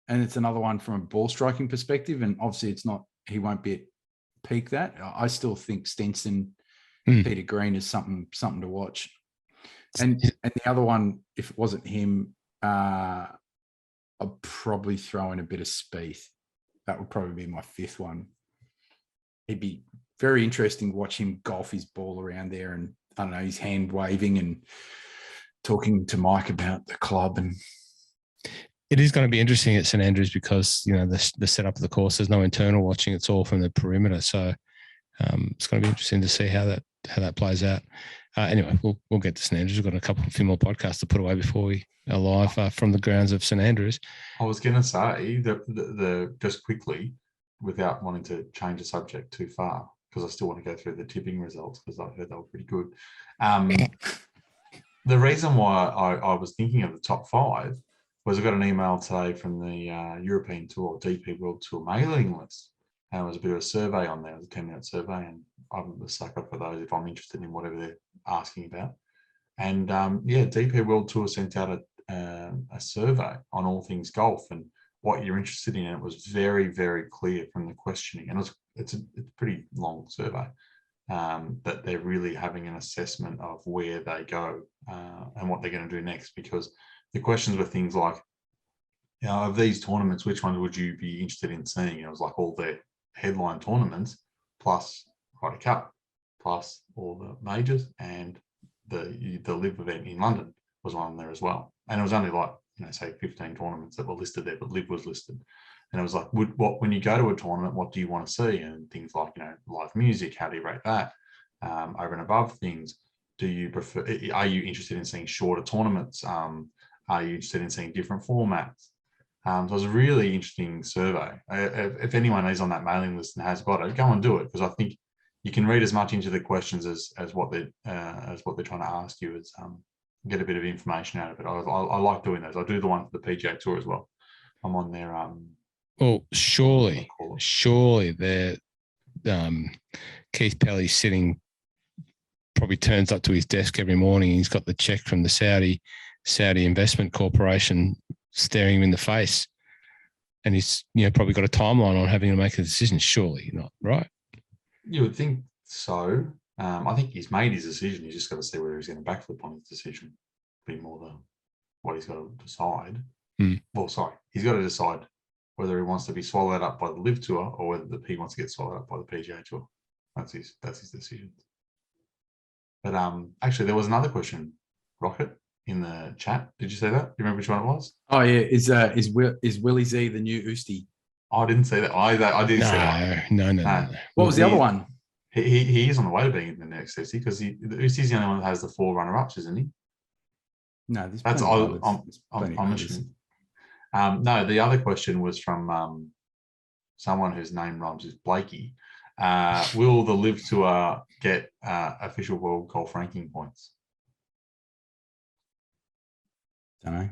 and it's another one from a ball striking perspective, and obviously it's not, he won't be at peak that. I still think Stenson, Peter Green is something to watch. And the other one, if it wasn't him, I'd probably throw in a bit of Spieth. That would probably be my 5th one. It'd be very interesting to watch him golf his ball around there, and I don't know, his hand waving and talking to Mike about the club. And it is going to be interesting at St Andrews because the setup of the course, there's no internal watching; it's all from the perimeter. So it's going to be interesting to see how that plays out. Anyway, we'll get to St Andrews. We've got a few more podcasts to put away before we are live from the grounds of St Andrews. I was going to say the just quickly, without wanting to change the subject too far, because I still want to go through the tipping results because I heard they were pretty good. The reason why I was thinking of the top 5 was I got an email today from the European Tour, DP World Tour mailing list. And there was a bit of a survey on there. It was a 10-minute survey, and I'm a sucker for those if I'm interested in whatever they're asking about. And DP World Tour sent out a survey on all things golf and what you're interested in. And it was very, very clear from the questioning. And it's a pretty long survey. that they're really having an assessment of where they go and what they're going to do next. Because the questions were things like, of these tournaments, which ones would you be interested in seeing? It was like all their headline tournaments, plus Ryder Cup, plus all the majors, and the Live event in London was on there as well. And it was only like, say 15 tournaments that were listed there, but Live was listed. And it was like, when you go to a tournament, what do you want to see? And things like, live music, how do you rate that? Over and above things, do you prefer, are you interested in seeing shorter tournaments? Are you interested in seeing different formats? So it was a really interesting survey. If anyone is on that mailing list and has got it, go and do it, because I think you can read as much into the questions as what they're trying to ask you, as get a bit of information out of it. I like doing those. I do the one for the PGA Tour as well. I'm on their well, surely they're Keith Pelly's sitting, probably turns up to his desk every morning. He's got the check from the Saudi Investment Corporation staring him in the face, and he's probably got a timeline on having to make a decision. Surely not, right? You would think so. I think he's made his decision. He's just got to see whether he's going to backflip on his decision. Be more than what he's got to decide. Well, sorry, he's got to decide whether he wants to be swallowed up by the Live Tour or whether he wants to get swallowed up by the PGA Tour. That's his decision. But actually, there was another question, Rocket, in the chat. Did you say that? Do you remember which one it was? Oh yeah, is Willie Z the new Usti? I didn't say that. I did say that. No. What was the other one? He is on the way to being in the next Usti, because the Usti's the only one that has the 4 runner-ups, isn't he? No, I'm assuming. No, the other question was from someone whose name rhymes with Blakey. Will the Live Tour get official world golf ranking points? Don't know.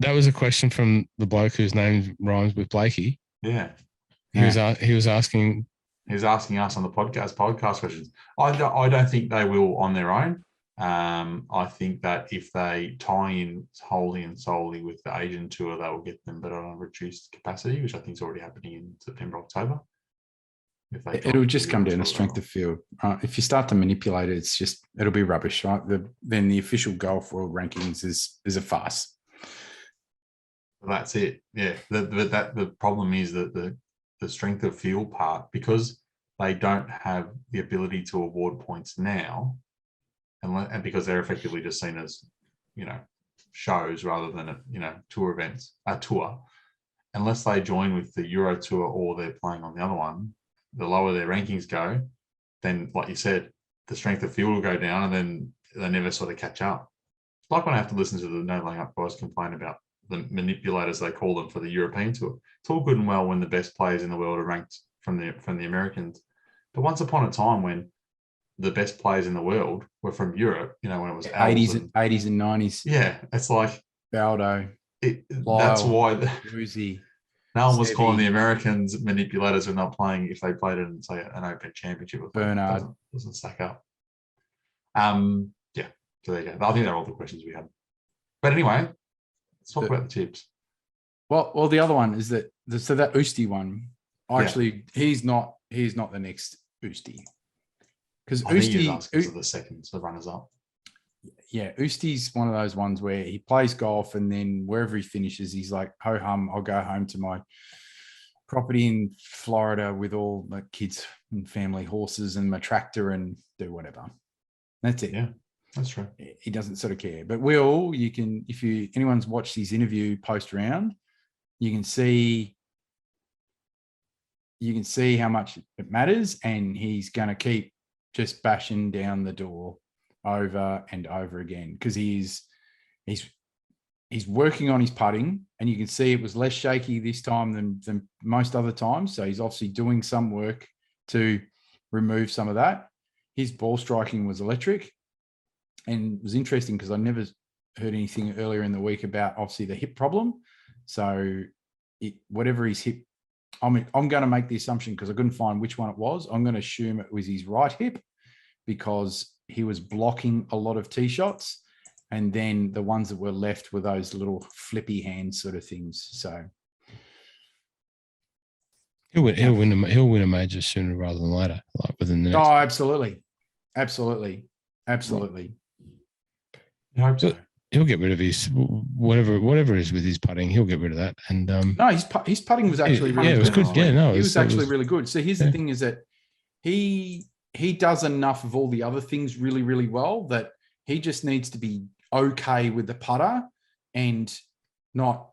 That was a question from the bloke whose name rhymes with Blakey. Yeah. He was asking. He was asking us on the podcast questions. I don't think they will on their own. I think that if they tie in wholly and solely with the Asian Tour, they will get them, but on a reduced capacity, which I think is already happening in September, October. It'll just come down to strength of field. If you start to manipulate it, it'll be rubbish, right? Then the official golf world rankings is a farce. That's it. Yeah. The problem is that the strength of field part, because they don't have the ability to award points now, and because they're effectively just seen as, shows rather than tour events, a tour, unless they join with the Euro Tour or they're playing on the other one, the lower their rankings go, then, like you said, the strength of field will go down, and then they never sort of catch up. It's like when I have to listen to the No Laying Up guys complain about the manipulators, they call them, for the European Tour. It's all good and well when the best players in the world are ranked from the Americans, but once upon a time when the best players in the world were from Europe, when it was 80s and 90s. Yeah, it's like Baldo. That's why Uzi. No one was calling the Americans manipulators who are not playing if they played in, say, an Open Championship. Bernard doesn't stack up. Yeah, so there you go. I think they're all the questions we had. But anyway, let's talk about the tips. Well, the other one is that that Usti one. Actually, he's not the next Usti, because Usti are the second, so runners up. Yeah, Usti's one of those ones where he plays golf, and then wherever he finishes, he's like, ho hum, I'll go home to my property in Florida with all my kids and family horses and my tractor and do whatever. That's it. Yeah, that's true. He doesn't sort of care. But Will, anyone's watched his interview post round, you can see how much it matters, and he's going to keep just bashing down the door over and over again, because he's working on his putting, and you can see it was less shaky this time than most other times. So he's obviously doing some work to remove some of that. His ball striking was electric, and it was interesting because I never heard anything earlier in the week about obviously the hip problem. So whatever his hip, I'm going to make the assumption, because I couldn't find which one it was. I'm going to assume it was his right hip, because he was blocking a lot of tee shots, and then the ones that were left were those little flippy hand sort of things. So He'll win a major sooner rather than later, like within the next. Oh, absolutely. Absolutely. Absolutely. I hope so. He'll get rid of his whatever it is with his putting. He'll get rid of that. And no, his putting was actually really it was good. Yeah, no, he was actually really good. So here's the thing: is that he does enough of all the other things really, really well that he just needs to be okay with the putter and not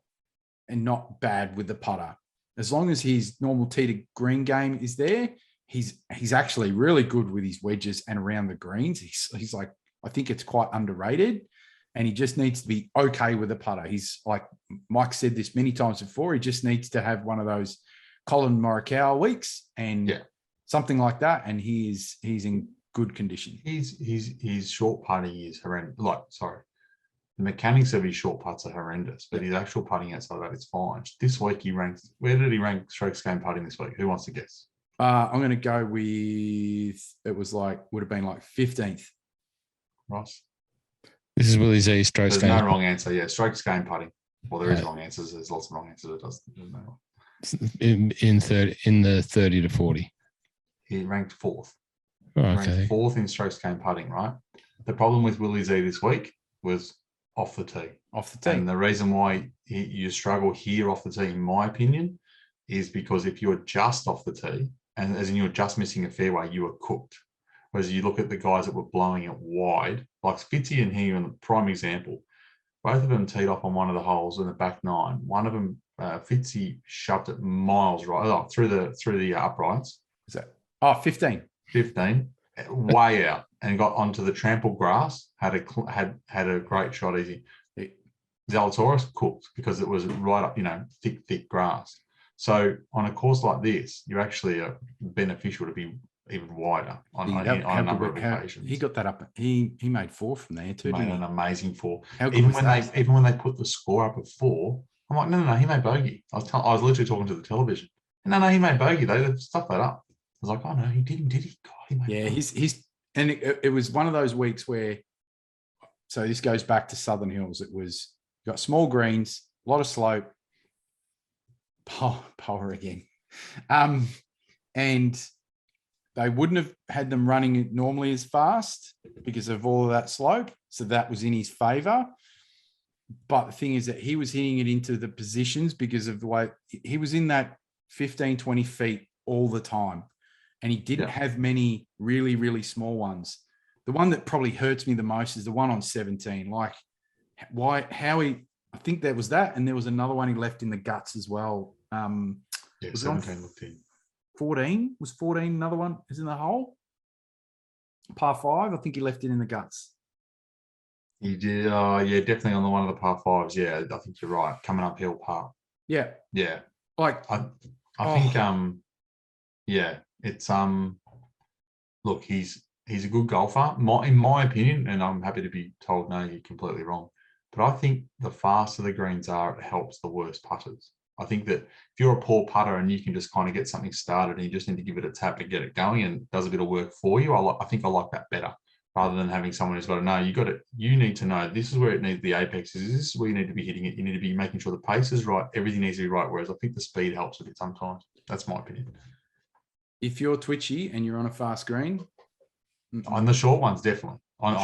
bad with the putter. As long as his normal tee to green game is there, he's actually really good with his wedges and around the greens. He's like, I think it's quite underrated, and he just needs to be okay with the putter. He's like Mike said this many times before. He just needs to have one of those Colin Morikawa weeks and something like that, and he's in good condition. His short putting is horrendous. The mechanics of his short putts are horrendous, but his actual putting outside of that is fine. This week he ranks. Where did he rank strokes gained putting this week? Who wants to guess? I'm going to go with would have been like 15th. Ross. This is Willie Z strokes gained. There's no wrong answer. Yeah, strokes gained putting. Well, there is wrong answers. There's lots of wrong answers. It doesn't matter. In the 30 to 40. He ranked fourth. Oh, okay. Ranked fourth in strokes gained putting. Right. The problem with Willie Z this week was off the tee. And the reason why you struggle here off the tee, in my opinion, is because if you're just off the tee, and as in you're just missing a fairway, you are cooked. Whereas you look at the guys that were blowing it wide, like Fitzy and he, in the prime example, both of them teed off on one of the holes in the back nine. One of them, Fitzy, shoved it miles right through the uprights. Is that 15? 15, way out, and got onto the trampled grass. Had a great shot easy. Zalatoris cooked because it was right up, thick grass. So on a course like this, you actually are beneficial to be even wider on a number of occasions. He got that up. He made 4 from there too. Made an amazing 4. Even when they put the score up at 4, I'm like, no, he made bogey. I was literally talking to the television. No, he made bogey. They stuffed that up. I was like, oh no, he didn't, did he? God, he made he's and it was one of those weeks where. So this goes back to Southern Hills. It was got small greens, a lot of slope, power again, and they wouldn't have had them running it normally as fast because of all of that slope. So that was in his favor. But the thing is that he was hitting it into the positions because of the way he was in that 15, 20 feet all the time. And he didn't have many really, really small ones. The one that probably hurts me the most is the one on 17. Like I think there was that. And there was another one he left in the guts as well. 17 looked in. 14 was 14. Another one is in the hole. Par 5. I think he left it in the guts. He did. Definitely on the one of the par 5s. Yeah, I think you're right. Coming uphill par. Yeah. Like I think. It's look, he's a good golfer. In my opinion, and I'm happy to be told no, you're completely wrong. But I think the faster the greens are, it helps the worst putters. I think that if you're a poor putter and you can just kind of get something started and you just need to give it a tap to get it going and does a bit of work for you, I think I like that better rather than having someone who's got to know. You need to know this is where it needs the apex is. This is where you need to be hitting it. You need to be making sure the pace is right. Everything needs to be right. Whereas I think the speed helps a bit sometimes. That's my opinion. If you're twitchy and you're on a fast green, on the short ones, definitely. On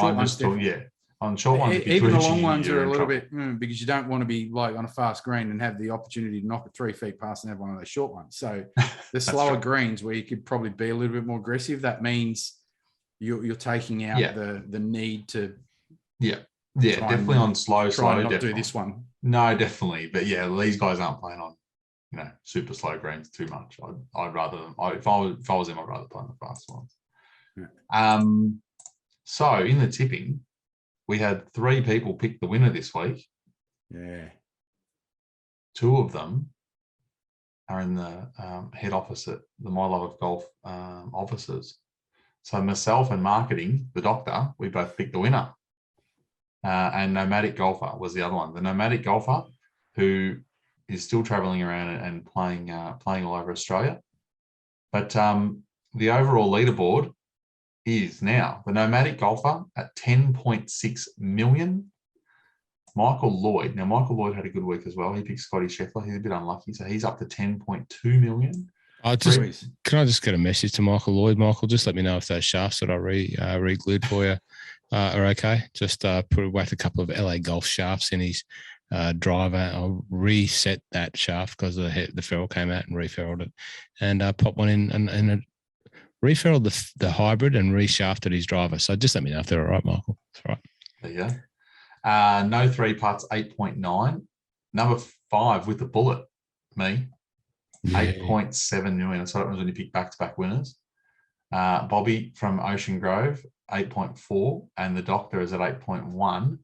short ones, even the long ones are a little bit because you don't want to be like on a fast green and have the opportunity to knock it 3 feet past and have one of those short ones. So the slower greens where you could probably be a little bit more aggressive. That means you're taking out the need to. Definitely on slow. Not definitely. do this one. No, definitely. But these guys aren't playing on super slow greens too much. I'd rather if I was them, I'd rather play on the fast ones. Yeah. So in the tipping, we had 3 people pick the winner this week. Yeah. 2 of them are in the head office at the My Love of Golf offices. So myself and marketing, the doctor, we both picked the winner. And Nomadic Golfer was the other one. The Nomadic Golfer, who is still traveling around and playing all over Australia. But the overall leaderboard is now the Nomadic Golfer at 10.6 million. Michael Lloyd. Now, Michael Lloyd had a good week as well. He picked Scotty Scheffler. He's a bit unlucky. So he's up to 10.2 million. Can I just get a message to Michael Lloyd? Michael, just let me know if those shafts that I re-glued for you are okay. Just whack a couple of LA Golf shafts in his driver. I'll reset that shaft because the ferrule came out and referruled it, and pop one in and referruled the hybrid and reshafted his driver. So just let me know if they're all right, Michael. That's right. There you go. No three putts, 8.9. Number 5 with the bullet, me. Yeah. 8.7 million. So that was when you pick back-to-back winners. Bobby from Ocean Grove, 8.4, and the Doctor is at 8.1,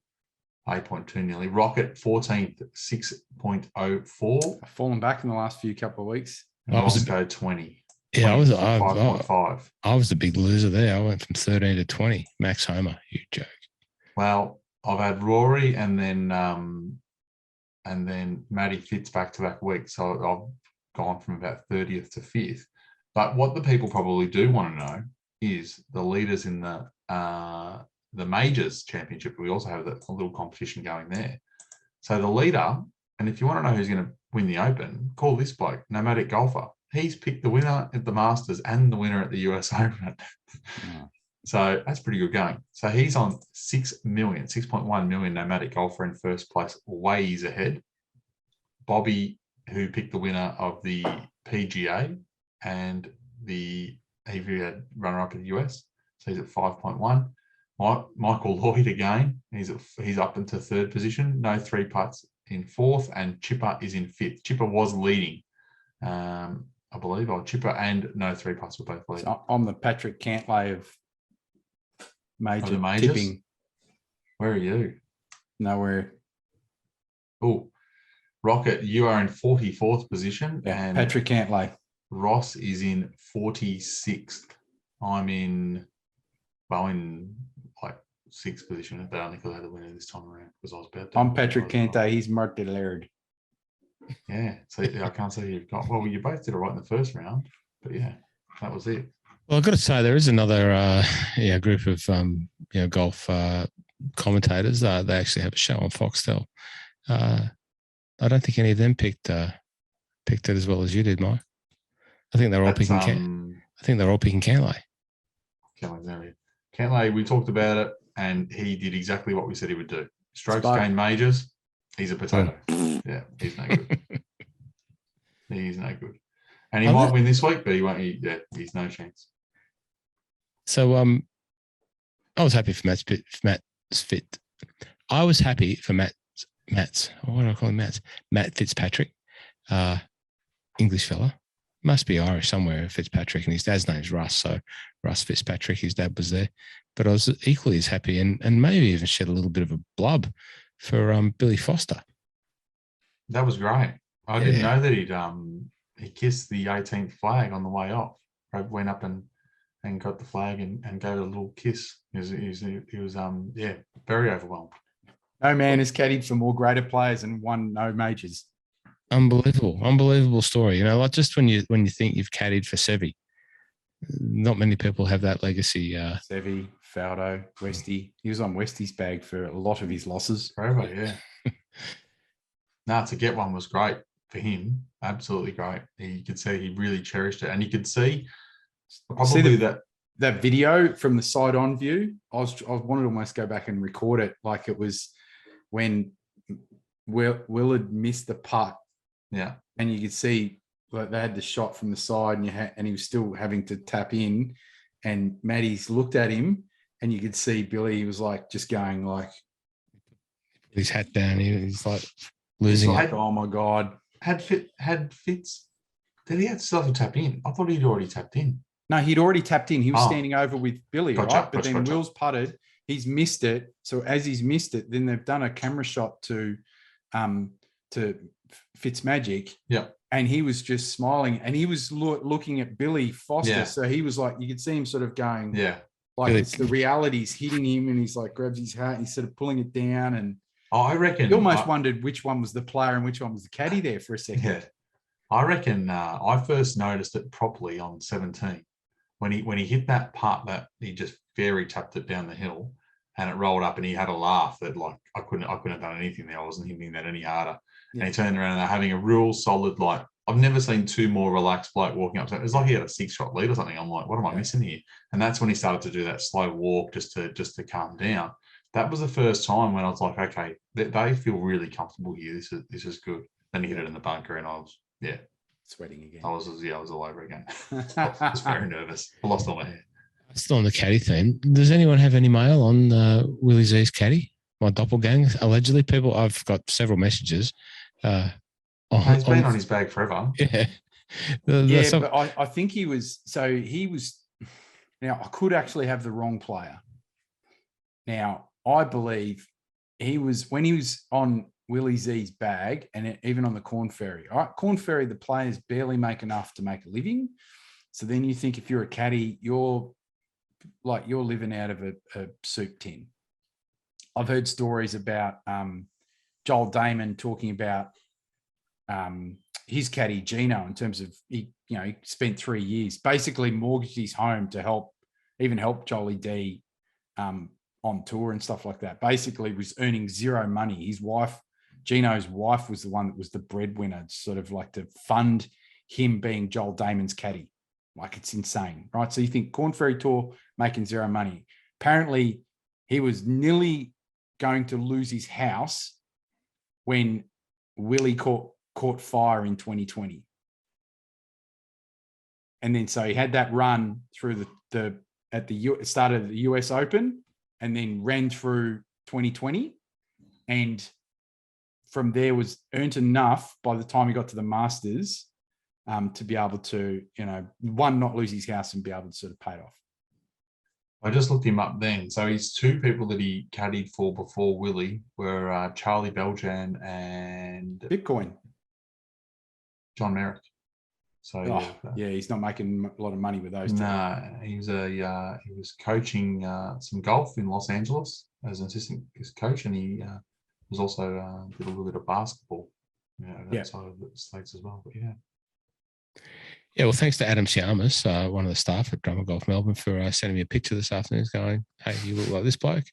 8.2 nearly. Rocket, 14th, 6.04. I've fallen back in the last couple of weeks. And Roscoe, 20. Yeah, 5.5. I was the big loser there. I went from 13 to 20. Max Homer, you joke. Well, I've had Rory and then Matty Fitz back-to-back weeks. So I've gone from about 30th to 5th. But what the people probably do want to know is the leaders in the Majors Championship. We also have a little competition going there. So the leader, and if you want to know who's going to win the Open, call this bloke, Nomadic Golfer. He's picked the winner at the Masters and the winner at the US Open. So that's pretty good going. So he's on 6.1 million Nomadic Golfer in first place, ways ahead. Bobby, who picked the winner of the PGA and he had runner-up in the US, so he's at 5.1. Michael Lloyd again, he's up into third position. No three putts in fourth, and Chipper is in fifth. Chipper was leading, I believe. Chipper and no three putts were both leading. So I'm the Patrick Cantlay of major the majors? tipping. Where are you? Nowhere. Oh, Rocket, you are in 44th position. Yeah, and Patrick Cantlay. Ross is in 46th. I'm in like 6th position, but only because I had the winner this time around because I was about to. I'm Patrick Cantlay. He's Mark Delaird. Yeah, so I can't say you've got. Well, you both did it right in the first round, but yeah, that was it. Well, I've got to say there is another group of golf commentators. They actually have a show on Foxtel. I don't think any of them picked it as well as you did, Mike. I think they're all picking. I think they're all picking Cantlay. Cantlay, we talked about it, and he did exactly what we said he would do. Strokes gain majors. He's a potato. Yeah, he's no good. He's no good. And he might win this week, but he won't. He's no chance. So I was happy for Matt's fit. I was happy for Matt's. What do I call him? Matt Fitzpatrick, English fella. Must be Irish somewhere, Fitzpatrick, and his dad's name's Russ. So Russ Fitzpatrick, his dad was there. But I was equally as happy and maybe even shed a little bit of a blub for Billy Foster. That was great. I didn't know that he kissed the 18th flag on the way off. I went up and got the flag and gave it a little kiss. He was very overwhelmed. No man has caddied for more greater players and won no majors. Unbelievable story. Like just when you think you've caddied for Seve, not many people have that legacy. Seve, Faldo, Westy. He was on Westy's bag for a lot of his losses. Forever, yeah. No, to get one was great for him. Absolutely great. You could see he really cherished it, and you could see probably that video from the side-on view. I wanted to almost go back and record it like it was when Will had missed the putt. Yeah, and you could see like they had the shot from the side, and he was still having to tap in. And Matty's looked at him, and you could see Billy. He was like just going like his hat down. He's like losing. Like, oh my god! Had Fitz? Did he still have to tap in? I thought he'd already tapped in. No, he'd already tapped in. He was standing over with Billy, right? But then Will's putted. He's missed it. So as he's missed it, then they've done a camera shot to Fitzmagic. Yeah. And he was just smiling, and he was looking at Billy Foster. Yeah. So he was like, you could see him sort of going, like it's the reality's hitting him, and he's like grabs his hat and he's sort of pulling it down. And I reckon he almost wondered which one was the player and which one was the caddy there for a second. Yeah. I reckon I first noticed it properly on 17 when he hit that putt that he just fairy tapped it down the hill and it rolled up, and he had a laugh that like I couldn't have done anything there. I wasn't hitting that any harder. Yeah. And he turned around and they're having a real solid like I've never seen two more relaxed bloke walking up. It was like he had a 6-shot lead or something. I'm like, what am I missing here? And that's when he started to do that slow walk just to calm down. That was the first time when I was like, okay, they feel really comfortable here. This is good. Then he hit it in the bunker, and I was sweating again. I was all over again. I was very nervous. I lost all my hair. Still on the caddy theme. Does anyone have any mail on Willie Z's caddy? My doppelganger, allegedly. I've got several messages. He's been on his bag forever. Yeah. But I think he was. Now, I could actually have the wrong player. Now, I believe when he was on Willie Z's bag and even on the Corn Ferry. All right, Corn Ferry, the players barely make enough to make a living. So then you think if you're a caddy, you're living out of a soup tin. I've heard stories about Joel Damon talking about his caddy Gino in terms of he spent 3 years, basically mortgaged his home to help Jolie D on tour and stuff like that. Basically was earning zero money. His wife, Gino's wife, was the one that was the breadwinner, sort of like to fund him being Joel Damon's caddy. Like, it's insane, right? So you think Corn Ferry Tour making zero money. Apparently he was nearly going to lose his house when Willie caught fire in 2020. And then so he had that run through started at the US Open and then ran through 2020. And from there was earned enough by the time he got to the Masters to be able to, not lose his house and be able to sort of pay it off. I just looked him up then. So he's two people that he caddied for before Willie were Charlie Beljan and Bitcoin. John Merrick. So he's not making a lot of money with those two. No, he was coaching some golf in Los Angeles as an assistant coach, and he was also did a little bit of basketball, outside of the States as well. But yeah, well, thanks to Adam Siamas, one of the staff at Drummer Golf Melbourne, for sending me a picture this afternoon. He's going, hey, you look like this bloke.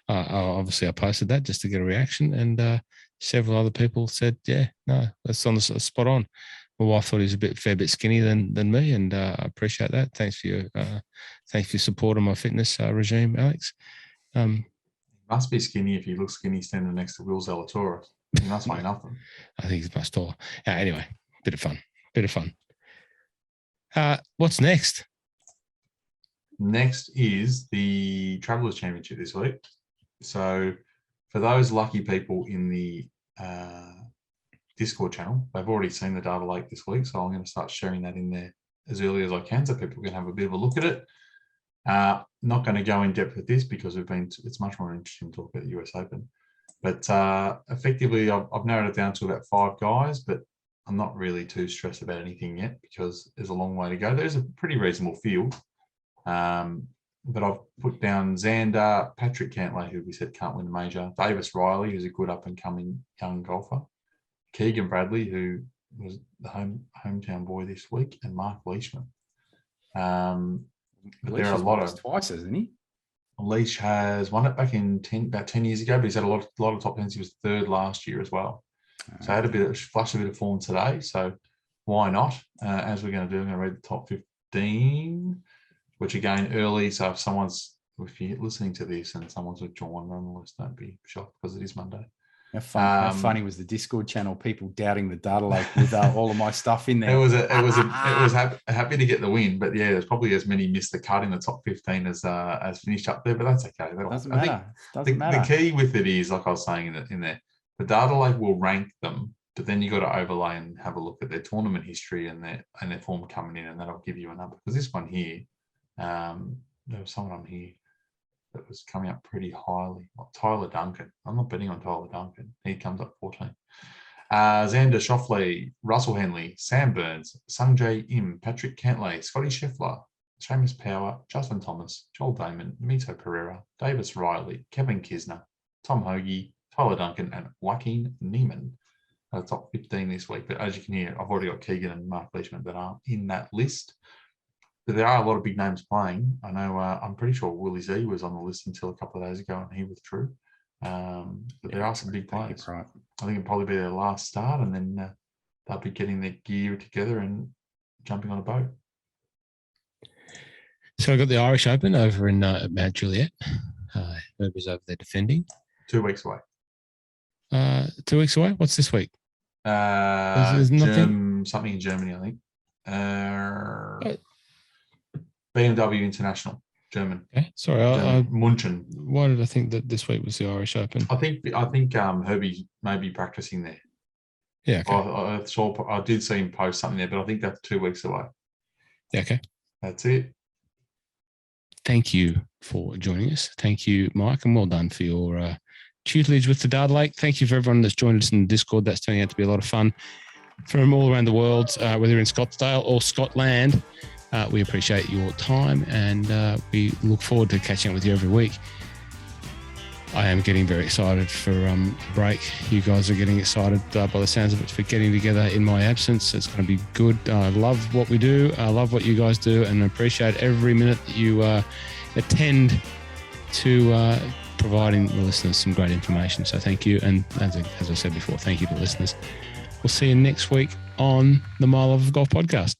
Obviously, I posted that just to get a reaction, and several other people said, yeah, no, that's on the spot on. My wife thought he was a fair bit skinnier than me, and I appreciate that. Thanks for your support on my fitness regime, Alex. Must be skinny if you look skinny standing next to Will Zalatoris. He must weigh nothing. I think he's much taller. Anyway, bit of fun. What's next? Next is the Travelers Championship this week. So for those lucky people in the Discord channel, they've already seen the data lake this week. So I'm going to start sharing that in there as early as I can so people can have a bit of a look at it. Not going to go in depth with this because it's much more interesting to talk about the US Open. But effectively, I've narrowed it down to about 5 guys, but I'm not really too stressed about anything yet because there's a long way to go. There's a pretty reasonable field. But I've put down Xander, Patrick Cantlay, who we said can't win the major, Davis Riley, who's a good up-and-coming young golfer, Keegan Bradley, who was the hometown boy this week, and Mark Leishman. But there are a lot of twice, hasn't he? Leash has won it back in about 10 years ago, but he's had a lot of top tens. He was third last year as well. So I had a bit of form today. So why not? As we're going to do, I'm going to read the top 15, which again early. So if you're listening to this and someone's withdrawn on the list, don't be shocked because it is Monday. How funny was the Discord channel? People doubting the data lake with all of my stuff in there. It was happy to get the win, but yeah, there's probably as many missed the cut in the top 15 as finished up there. But that's okay. Doesn't matter. The key with it is, like I was saying in there, the data lake will rank them, but then you got to overlay and have a look at their tournament history and their form coming in, and that'll give you a number. Because this one here, there was someone on here that was coming up pretty highly. Like Tyler Duncan. I'm not betting on Tyler Duncan. He comes up 14. Xander Schauffele, Russell Henley, Sam Burns, Sungjae Im, Patrick Cantlay, Scotty Scheffler, Seamus Power, Justin Thomas, Joel Damon, Mito Pereira, Davis Riley, Kevin Kisner, Tom Hoagie, Tyler Duncan, and Joaquin Neiman. Top 15 this week. But as you can hear, I've already got Keegan and Mark Leishman that aren't in that list. But there are a lot of big names playing. I know. I'm pretty sure Willie Z was on the list until a couple of days ago, and he withdrew. But there are some big players. Right. I think it'll probably be their last start, and then they'll be getting their gear together and jumping on a boat. So I got the Irish Open over in Mount Juliet. Herbie's over there defending. 2 weeks away. 2 weeks away? What's this week? There's nothing? Something in Germany, I think. BMW International, German. Okay, sorry, Munchen. Why did I think that this week was the Irish Open? I think Herbie may be practicing there. Yeah, okay. I did see him post something there, but I think that's 2 weeks away. Yeah, okay. That's it. Thank you for joining us. Thank you, Mike, and well done for your tutelage with the Data Lake. Thank you for everyone that's joined us in the Discord. That's turning out to be a lot of fun from all around the world, whether you're in Scottsdale or Scotland. We appreciate your time, and we look forward to catching up with you every week. I am getting very excited for break. You guys are getting excited by the sounds of it for getting together in my absence. It's going to be good. I love what we do. I love what you guys do, and I appreciate every minute that you attend to providing the listeners some great information. So thank you. And as I said before, thank you to the listeners. We'll see you next week on the My Love of Golf podcast.